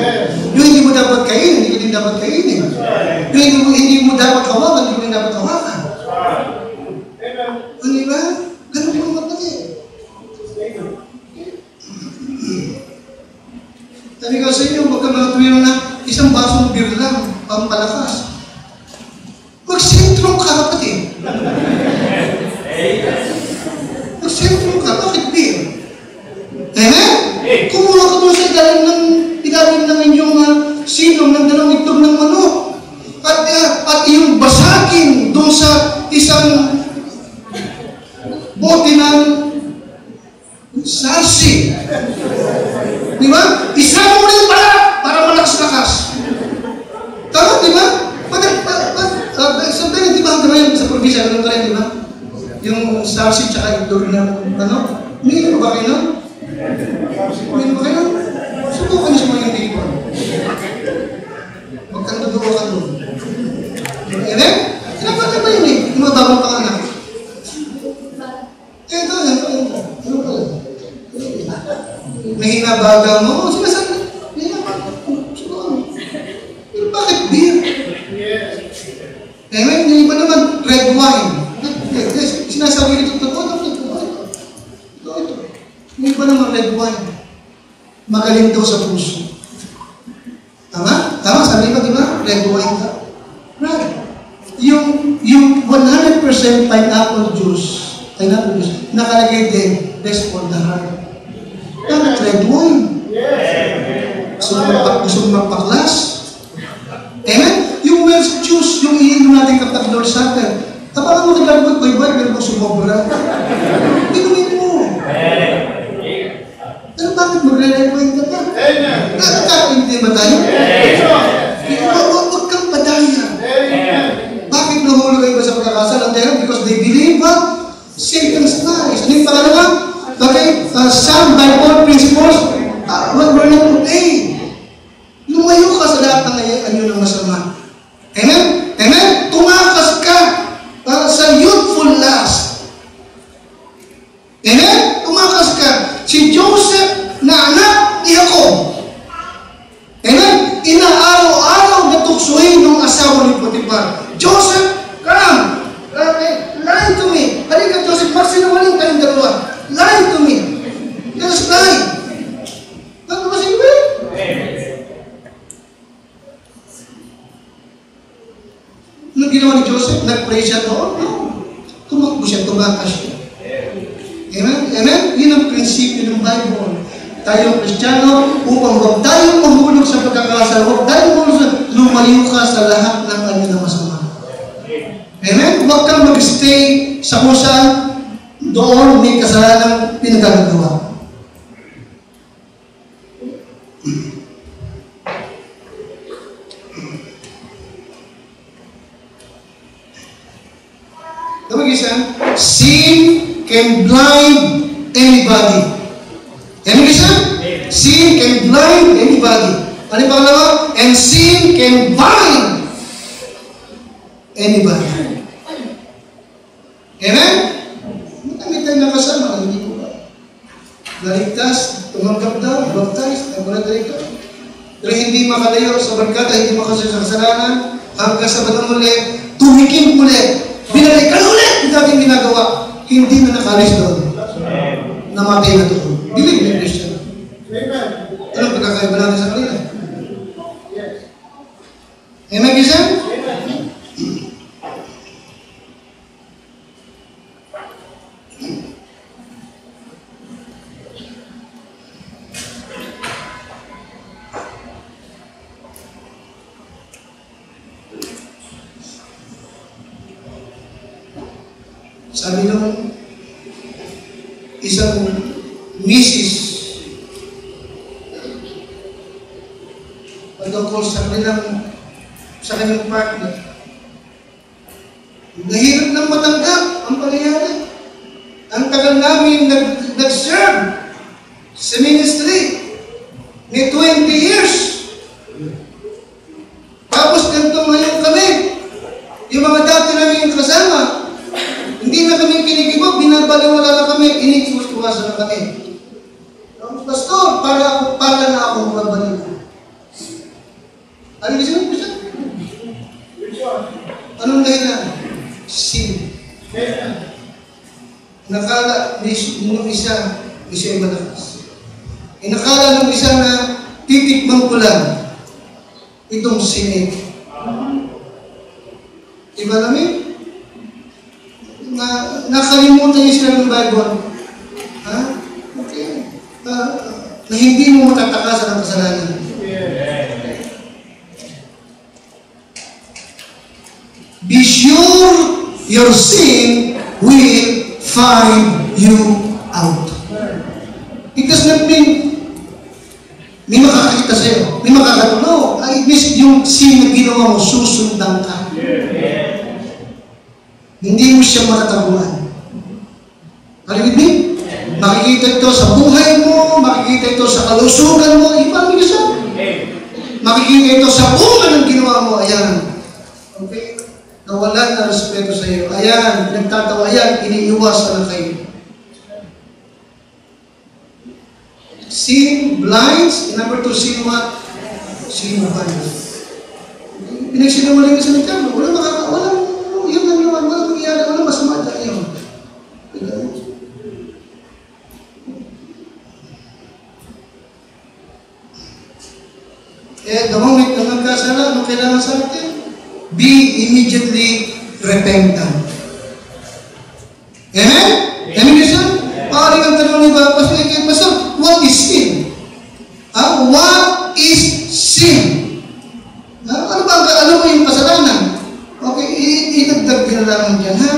Speaker 1: Yung hindi mo dapat kainin, hindi mo rin dapat kainin. Yung hindi mo dapat hawakan, hindi mo rin dapat hawakan. Ano ba? Ganun po matali. Sabi ko sa inyo, huwag ka mga tuwiro na isang basong beer lang, pampalakas. Mag-sentro ka, kapatid. Mag-sentro ka, bakit beer? Kumuha ka doon sa ilalim ng inyong silong ng dalawang itlog ng manok. At iyong basagin doon sa isang bote ng sarsi. Di ba? Isama mo rin para malakas-lakas. Tama, di ba? Sabi di ba ang gawin sa probinsya, ganun ka rin, di ba? Yung sarsi tsaka itlog ng umiinom ba kayo? Umiinom ba kayo? Subukan niyo sa mga hindi ko. Huwag kang nagawa ka doon. Amen? magulang mo, sinasabi, siguro. Pero bakit beer? Amen? Yung iba naman, red wine. Sinasabi nito, ito. Yung iba naman, red wine. Magaling daw sa puso. Tama? Tama, sabi ba, di ba? Red wine ka. Right. Yung 100% pineapple juice, nakalagay din, best for the heart. Bakit red wine? Gusto mo magpaklas? Amen? Yung Welsh juice, yung iinom natin kapag Lord's Supper, tapakan mo kailangan boy, pero kung sumobra, inumin mo. Pero bakit magre-red wine ka pa? Nakakaintindi ba tayo? Huwag kang padaya. Bakit nahulog kayo ba sa pagkakasal? Because they believe what? Satan's lies. Ano yung pangalawa? Okay? Some Bible principles, we're not obeying. Lumayo ka sa lahat ng anyo ng masama. Amen? Amen? Tumakas ka sa youthful lust. Amen? Tumakas ka. Si Joseph na anak ni Jacob. Amen? Inaaraw-araw na tuksuhin ng asawa ni Potiphar. Joseph, come! Lie to me. Halika, Joseph, magsinungaling kayong dalawa. Lie to me. Just lie. Ano ba siya? Anong ginawa ni Joseph? Nag-pray siya doon? No. Tumakbo siya, tumakas siya. Amen? Amen? Yun ang prinsipyo ng Bible. Tayo Kristiyano, upang huwag tayong mahulog sa pagkakasal, huwag tayong mahulog sa lumayo ka sa lahat ng ano na masama. Amen? Huwag kang mag-stay sa kung saan doon may kasalanang pinagagawa. Isa, sin can blind anybody. Ano isa? Sin can blind anybody. Ano yung pangalawa? And sin can bind anybody. Amen? Kami tayo nakasama, hindi ko ba? Naligtas, tumanggap daw, baptize, nagpunadali ka. Pero hindi makalayo sa barkada, hindi makasaya sa kasalanan, hanggang sa batang ulit, tumikim ulit. Binalikan ulit yung dating ginagawa. Hindi na nakalis doon. Namatay na doon. Believe me, Christian. Anong pagkakaiba natin sa kanila? Amen, Christian? Sabi nung isang misis pagkakol sa kanyang partner, nahirap ng matanggap ang pangyayari. Ang tagal namin nag-serve sa ministry ni 20 years. Tapos ganito ngayon kami, yung mga dati namin kasama, hindi na kami kinikibo, binabaliwala na kami, inikiwas-iwasan na kami. Pastor, para na akong magbalik. Ano gusto mo? Anong dahilan? Sin. Nakala nung isa ay malakas. Nakala nung isa na titikman ko lang itong sin. Diba namin? Nakalimutan niyo sila ng Bible. Ha? Okay. Na hindi mo matatakasan ang kasalanan. Be sure your sin will find you out. It does not mean may makakakita sa'yo, may makakatulo. It means yung sin na ginawa mo, susundan ka. Hindi mo siya matatabuhan. Are you with me? Makikita ito sa buhay mo, makikita ito sa kalusugan mo, ibang isa. Makikita ito sa bunga ng ginawa mo, ayan. Okay? Nawalan na respeto sa iyo. Ayan, nagtatawa, ayan, iniiwasan na kayo. Sin blinds. And number 2, sin what? Sin blinds. Pinagsinungaling ka sa nagkano. Yun lang yun. Walang mangyari. Walang masama dyan yun. The moment na nagkasala, ano kailangan sa atin? Be immediately repentant. Amen? Amen, Christian? Paring ang tanong ni Pastor, what is sin? What is sin? Ano ba yung kasalanan? Okay, idagdag na lang dyan, ha?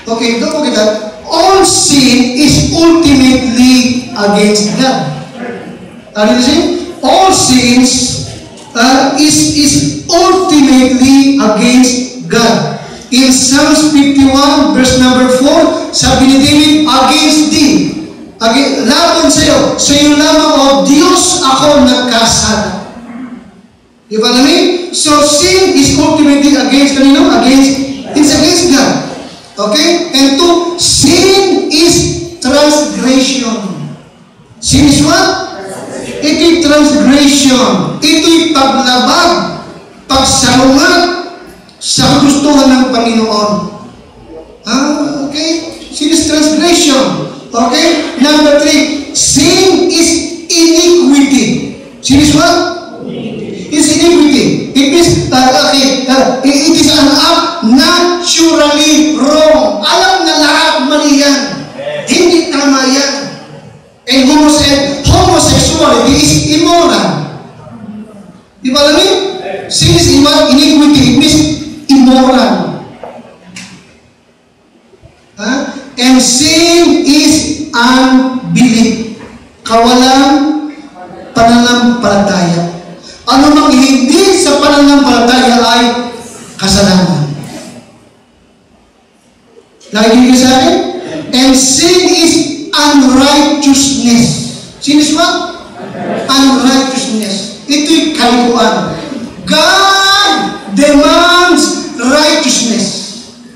Speaker 1: Okay, don't forget that all sin is ultimately against God. Are you listening? All sins is ultimately against God. In Psalms 51, verse number 4, sabi ni David, against thee, laban sa iyo lamang, O Diyos, ako nagkasala. You follow me? So sin is ultimately against kanino? It's against God. Okay? And 2, sin is transgression. Sin is what? Ito'y transgression. Ito'y paglabag, pagsalungat sa gustuhan ng Panginoon. Okay? Sin is transgression. Okay? Number 3, sin is iniquity. Sin is what? It's iniquity. It means, it is an act naturally wrong. Alam na lahat mali yan. Hindi tama yan. And homosexuality is immoral. Di ba alam? Sin is iniquity. It means immoral. And sin is unbelief. Kawalang pananampalataya. Ano mang hindi sa pananampalataya ay kasalanan. Nakikinig ka sa akin? And sin is unrighteousness. Sin is what? Unrighteousness. Ito'y kalikuan. God demands righteousness.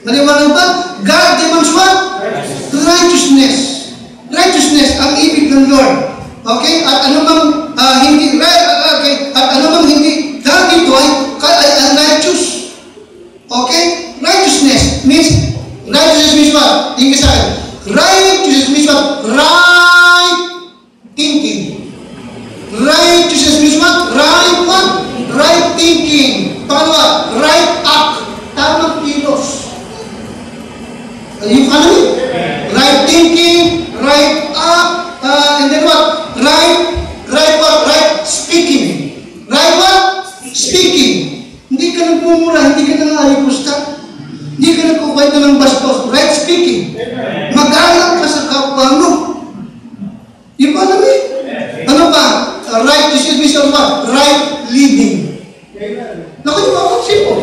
Speaker 1: Naliwanag ba? God demands what? Righteousness. Righteousness ang ibig ng Lord. Okay? At ano mang hindi dahil ito ay righteous. Okay? Righteousness means what? Tingin sa akin. Righteousness means what? Right thinking. Righteousness means what? Right thinking. Pangalawa, right act. Tamang kilos. You follow me? Right thinking, right act, and then what? Right speaking. Right what? Speaking. Hindi ka nagmumura, hindi ka nangalikusta. Hindi ka nagkukwento ng bastos. Right speaking. Mag-alak ka sa kapwa mo. Di ba alam eh? Ano ba? Right, this is Mr. What? Right living. Naku, di ba? Simple.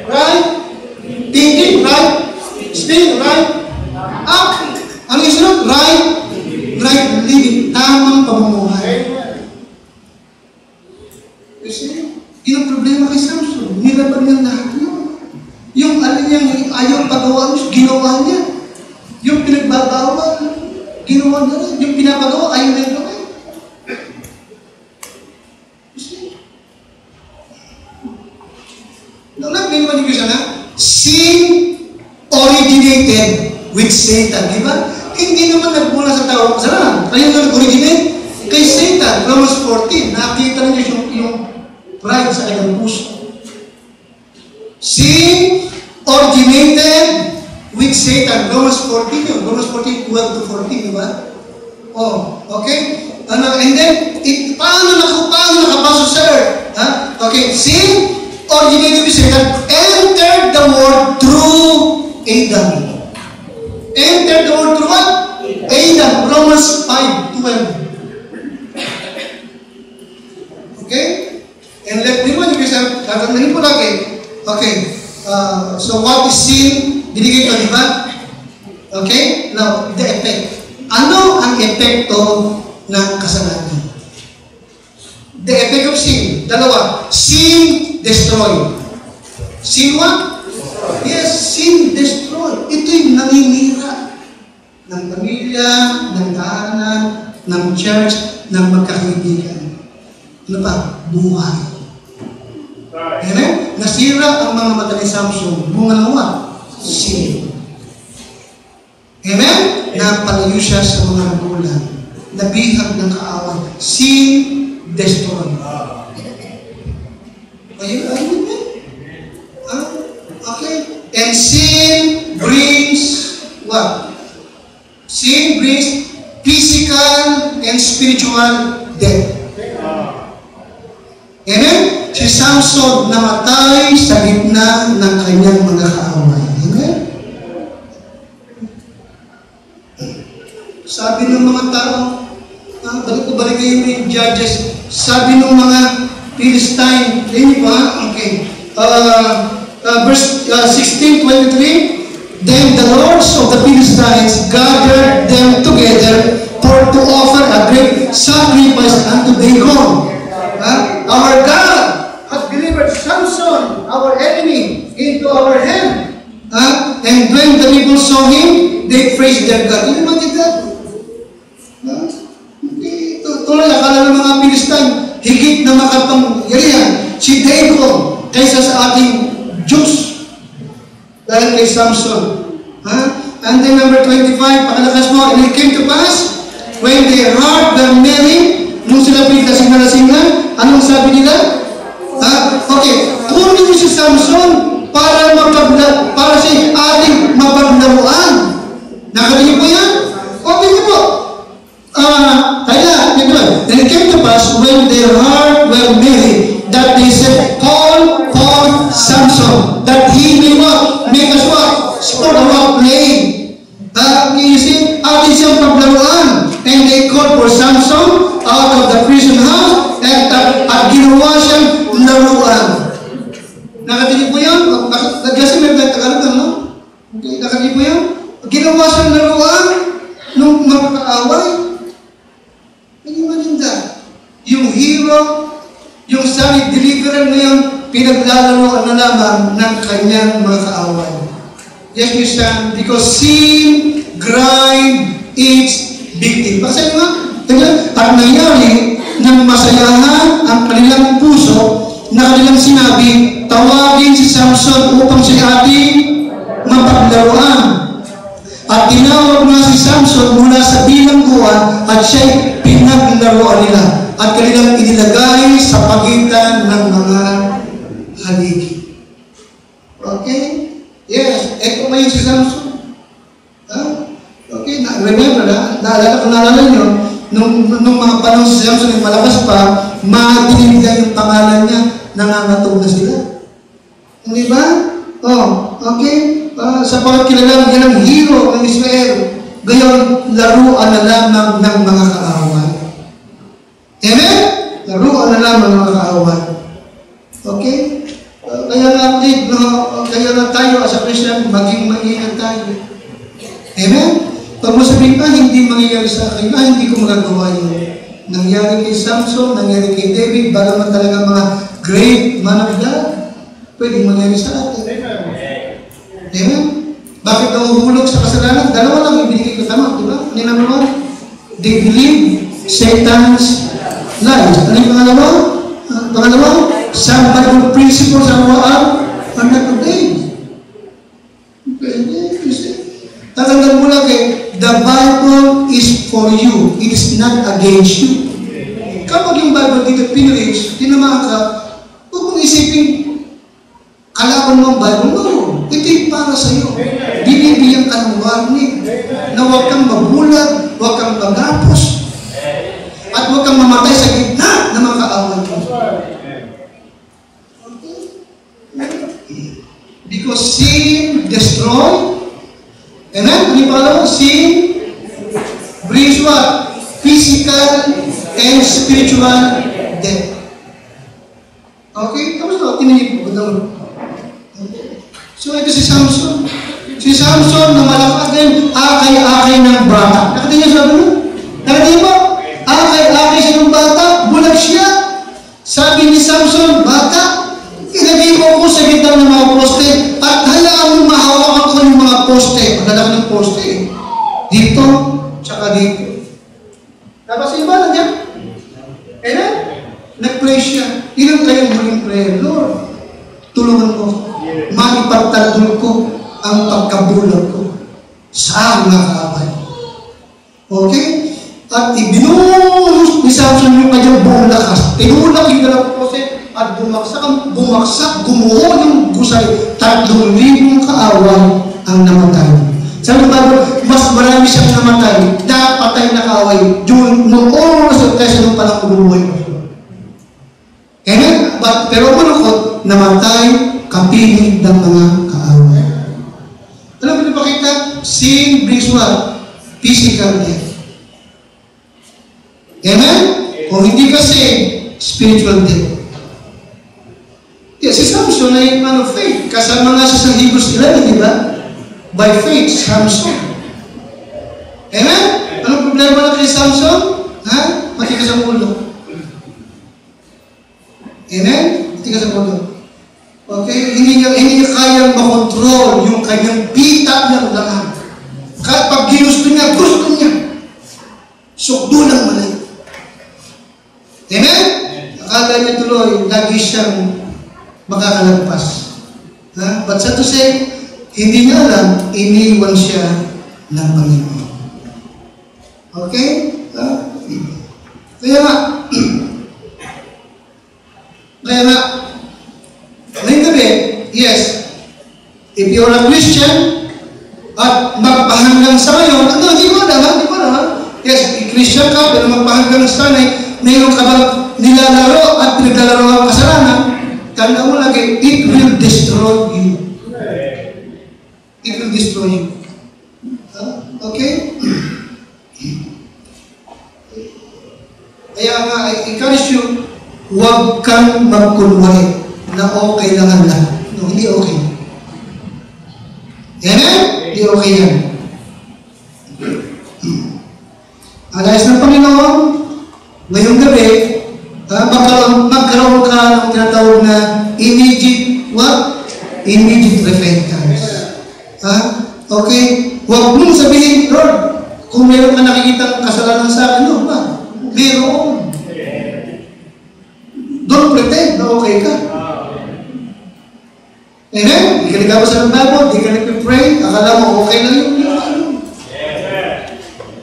Speaker 1: Right thinking, right speaking, right act. Ang isunod, right living. Tamang pamumuhay. Kasi, yun ang problema kay Samson. Nilabag niya lahat yun. Yung ano niyang ayaw pagawa niya, ginawa niya. Yung pinagbabawal, ginawa niya rin. Yung pinapagawa, ayaw na yung gawin. May naman yung sana, sin originated with Satan. Di ba? Hindi naman nagmula sa tao. Kasalanan. Kaya nga nag-originate kay Satan. Romans 14. Nakita niya yung pride sa kanyang puso. Sin originated with Satan. Romans 14 yun. Romans 14, 12 to 14, di ba? Oh, okay? And then, paano nakapasok sa earth? Okay, sin originated with Satan, entered the world through Adam. Entered the world through what? Adam. Romans 5:12. Okay? And let me know, tatandaan po lagi. Okay. So what is sin? Binigay ko, di ba? Okay? Now, the effect. Ano ang epekto ng kasalanan? The effect of sin. Dalawa. Sin destroy. Sin what? Yes, sin destroy. Ito'y naninira ng pamilya, ng tahanan, ng church, ng magkakaibigan. Ano pa? Buhay. Amen? Nasira ang mga mata ni Samson. Bunga ng what? Sin. Amen? Napalayo siya sa mga nagulang. Nabihag ng kaaway. Sin, destroy. Ayun yan. Okay? And sin brings what? Sin brings physical and spiritual death. Amen? Si Samson namatay sa gitna ng kanyang mga kaaway. Amen? Sabi ng mga tao, balik kayo yung Judges, sabi ng mga Philistine, yun ba? Okay. Verse 16:23, then the lords of the Philistines gathered them together to offer a great sacrifice unto Dagon. Our God has delivered Samson, our enemy, into our hand. And when the people saw him, they praised their God. Hindi ba kita? Tuloy, akala ng mga Philistine, higit na makapangyarihan si Dagon kaysa sa ating Diyos. Dahil kay Samson. And then number 25, pakalakas mo, and it came to pass, when they heard the merry, nung sila pinagkasinalasingan, anong sabi nila? Okay, kunin niyo si Samson para si ating mapaglaruan. Nakarinig po yan? Okay niyo po. And it came to pass when their heart were merry, that they said, call for Samson, that he may what? Make us what? Sport about playing. You see, atin siyang paglaruan. And they called for Samson out of the prison house, at ginawa siyang laruan. Nakatinig po yan? Kasi may Tagalog, no? Okay, nakatinig po yan? Ginawa siyang laruan nung magkakaaway. Hindi malinda. Yung hero, yung solid deliverer ngayon, pinaglalaroan na lamang ng kanyang mga kaaway. Yes, you stand, because sin grind its victim. Kasi nga, at nangyari ng masayahan ang kanilang puso na kanilang sinabi, tawagin si Samson upang siya ating mapaglaruan. At tinawag na si Samson mula sa bilangguan at siya'y pinaglaruan nila at kanilang inilagay sa pagitan ng mga haligi. Okay? Yes. Ito ngayon si Samson. Okay? Remember na? Naalala nyo, nung mga panahon si Samson ay malakas pa, madinibigay yung pangalan niya, nangangatog na sila. Hindi ba? Okay? Sapagat kilala yan ang hero ng Israel, gayon laruan na lamang ng mga kaaway. Amen? Laruan na lamang ng mga kaaway. Okay? Kaya na tayo as a Christian, maging maingat tayo. Amen? Pag mo sabihin hindi mangyayari sa akin, hindi ko magagawa yun. Nangyari kay Samson, nangyari kay David, bagaman talaga mga great man of God, pwedeng mangyari sa atin. Amen? Bakit nahuhulog sa kasalanan? Dalawa lang ibinigay ko tama, di ba? Ano yung number one? They believe Satan's lies. Ano yung pangalawa? Pangalawa, some Bible principles are not obeyed. Tatandaan mo lang the Bible is for you. It is not against you. Kapag yung Bible dito pinreach, tinamaan ka, huwag mong isipin, kalaban mo ang Bible, no. Ito'y para sa iyo. Binibigyan ka ng warning na huwag kang mabulag, huwag kang magapos, at huwag kang mamatay sa gitna ng mga kaaway mo. Because sin destroy. Amen? Hindi pa alam, sin brings what? Physical and spiritual death. Okay? Tapos na, tininig ko. So, ito si Samson. Si Samson na malakas din, akay-akay ng bata. Nakatingin siya ba? Nakatingin mo? Akay-akay siya ng bata, bulag siya. Sabi ni Samson, bata, ilagay mo ko sa gitna ng mga poste at hayaan mo mahawakan ko ng mga poste. Paglalaki ng poste. Dito, tsaka dito. Tapos iba na niya. Nag-pray siya. Ilan kayong huling prayer? Lord, tulungan ko. Maipagtanggol ko ang pagkabulag ko sa mga kaaway. Okay? At ibinuhos ni Samson yung kanyang buong lakas. Tinulak yung dalawang pose at bumagsak, gumuho yung gusay. 3,000 kaaway ang namatay. Sabi ng Bible, mas marami siyang namatay, napatay na kaaway. Noong oras at tesa nung palang umuhay. Amen? Pero malukot, namatay, kapiling ng mga kaaway. Alam mo ba kita? Sin brings what? Physical death. Amen? Kung hindi kasi, spiritual death. Yes, si Samson ay man of faith. Kasama nga siya sa Hebrews 11, di ba? By faith, Samson. Amen? Anong problema na kay Samson? Ha? Matigas ang ulo. Amen? Matigas ang ulo. Okay? Hindi niya kayang makontrol yung kanyang pita ng laman. Kahit pag ginusto niya, gusto niya. Sukdo lang malay. Amen? Akala niya tuloy, lagi siyang makakalagpas. But sad to say, hindi niya alam, iniwan siya ng Panginoon. Okay? Kaya nga, ngayong gabi, yes, if you're a Christian, at magpahanggang sa ngayon, hindi ko alam. Yes, Christian ka, pero magpahanggang sa ngayon, mayroon ka bang nilalaro at pinaglalaro ang kasalanan, tanda mo lagi, it will destroy you. It will destroy you. Okay? Kaya nga, I encourage you, huwag kang magkunwari na okay lang ang lahat. No, hindi okay. Amen? Hindi okay yan. Alayos ng Panginoon, ngayong gabi, magkaroon ka ng tinatawag na immediate, what? Immediate repentance. Okay? Huwag mong sabihin, Lord, kung meron ka nakikita kasalanan sa akin, no, ba? Meron. Don't pretend na okay ka. Amen? Di ka nagkabasa ng Bible, di ka nagpipray, akala mo okay lang yung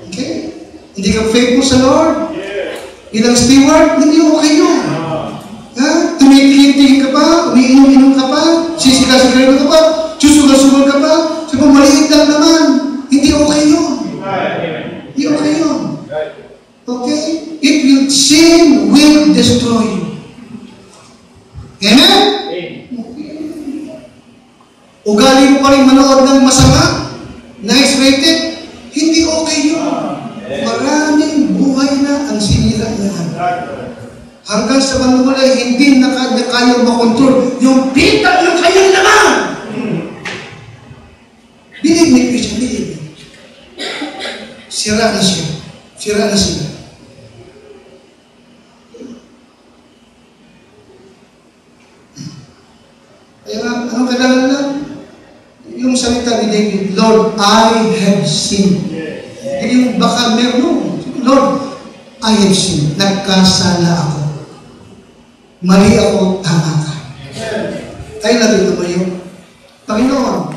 Speaker 1: okay? Hindi ka faithful sa Lord. Ilang steward, hindi okay yun. Tumitigil ka pa, umiinom-inom ka pa, sisigasigay ka pa, susugal-sugal ka pa, sabi mo, maliit lang naman. Hindi okay yun. Hindi okay yun. Okay? Sin will destroy you. Amen? Ugali mo pa rin manood ng masama, nice rated, hindi okay yun. Maraming buhay na ang sinira niya. Hanggang sa manulay, hindi na kayang makontrol yung pita ng kanyang laman. Believe me, Christian, believe me. Sira na siya. Sira na siya. Kaya anong kailangan na? Yung salita ni David, Lord, I have sinned. Hindi yung baka meron. Lord, I have sinned. Nagkasala ako. Mali ako, tama ka. Tayo natin naman yung Panginoon,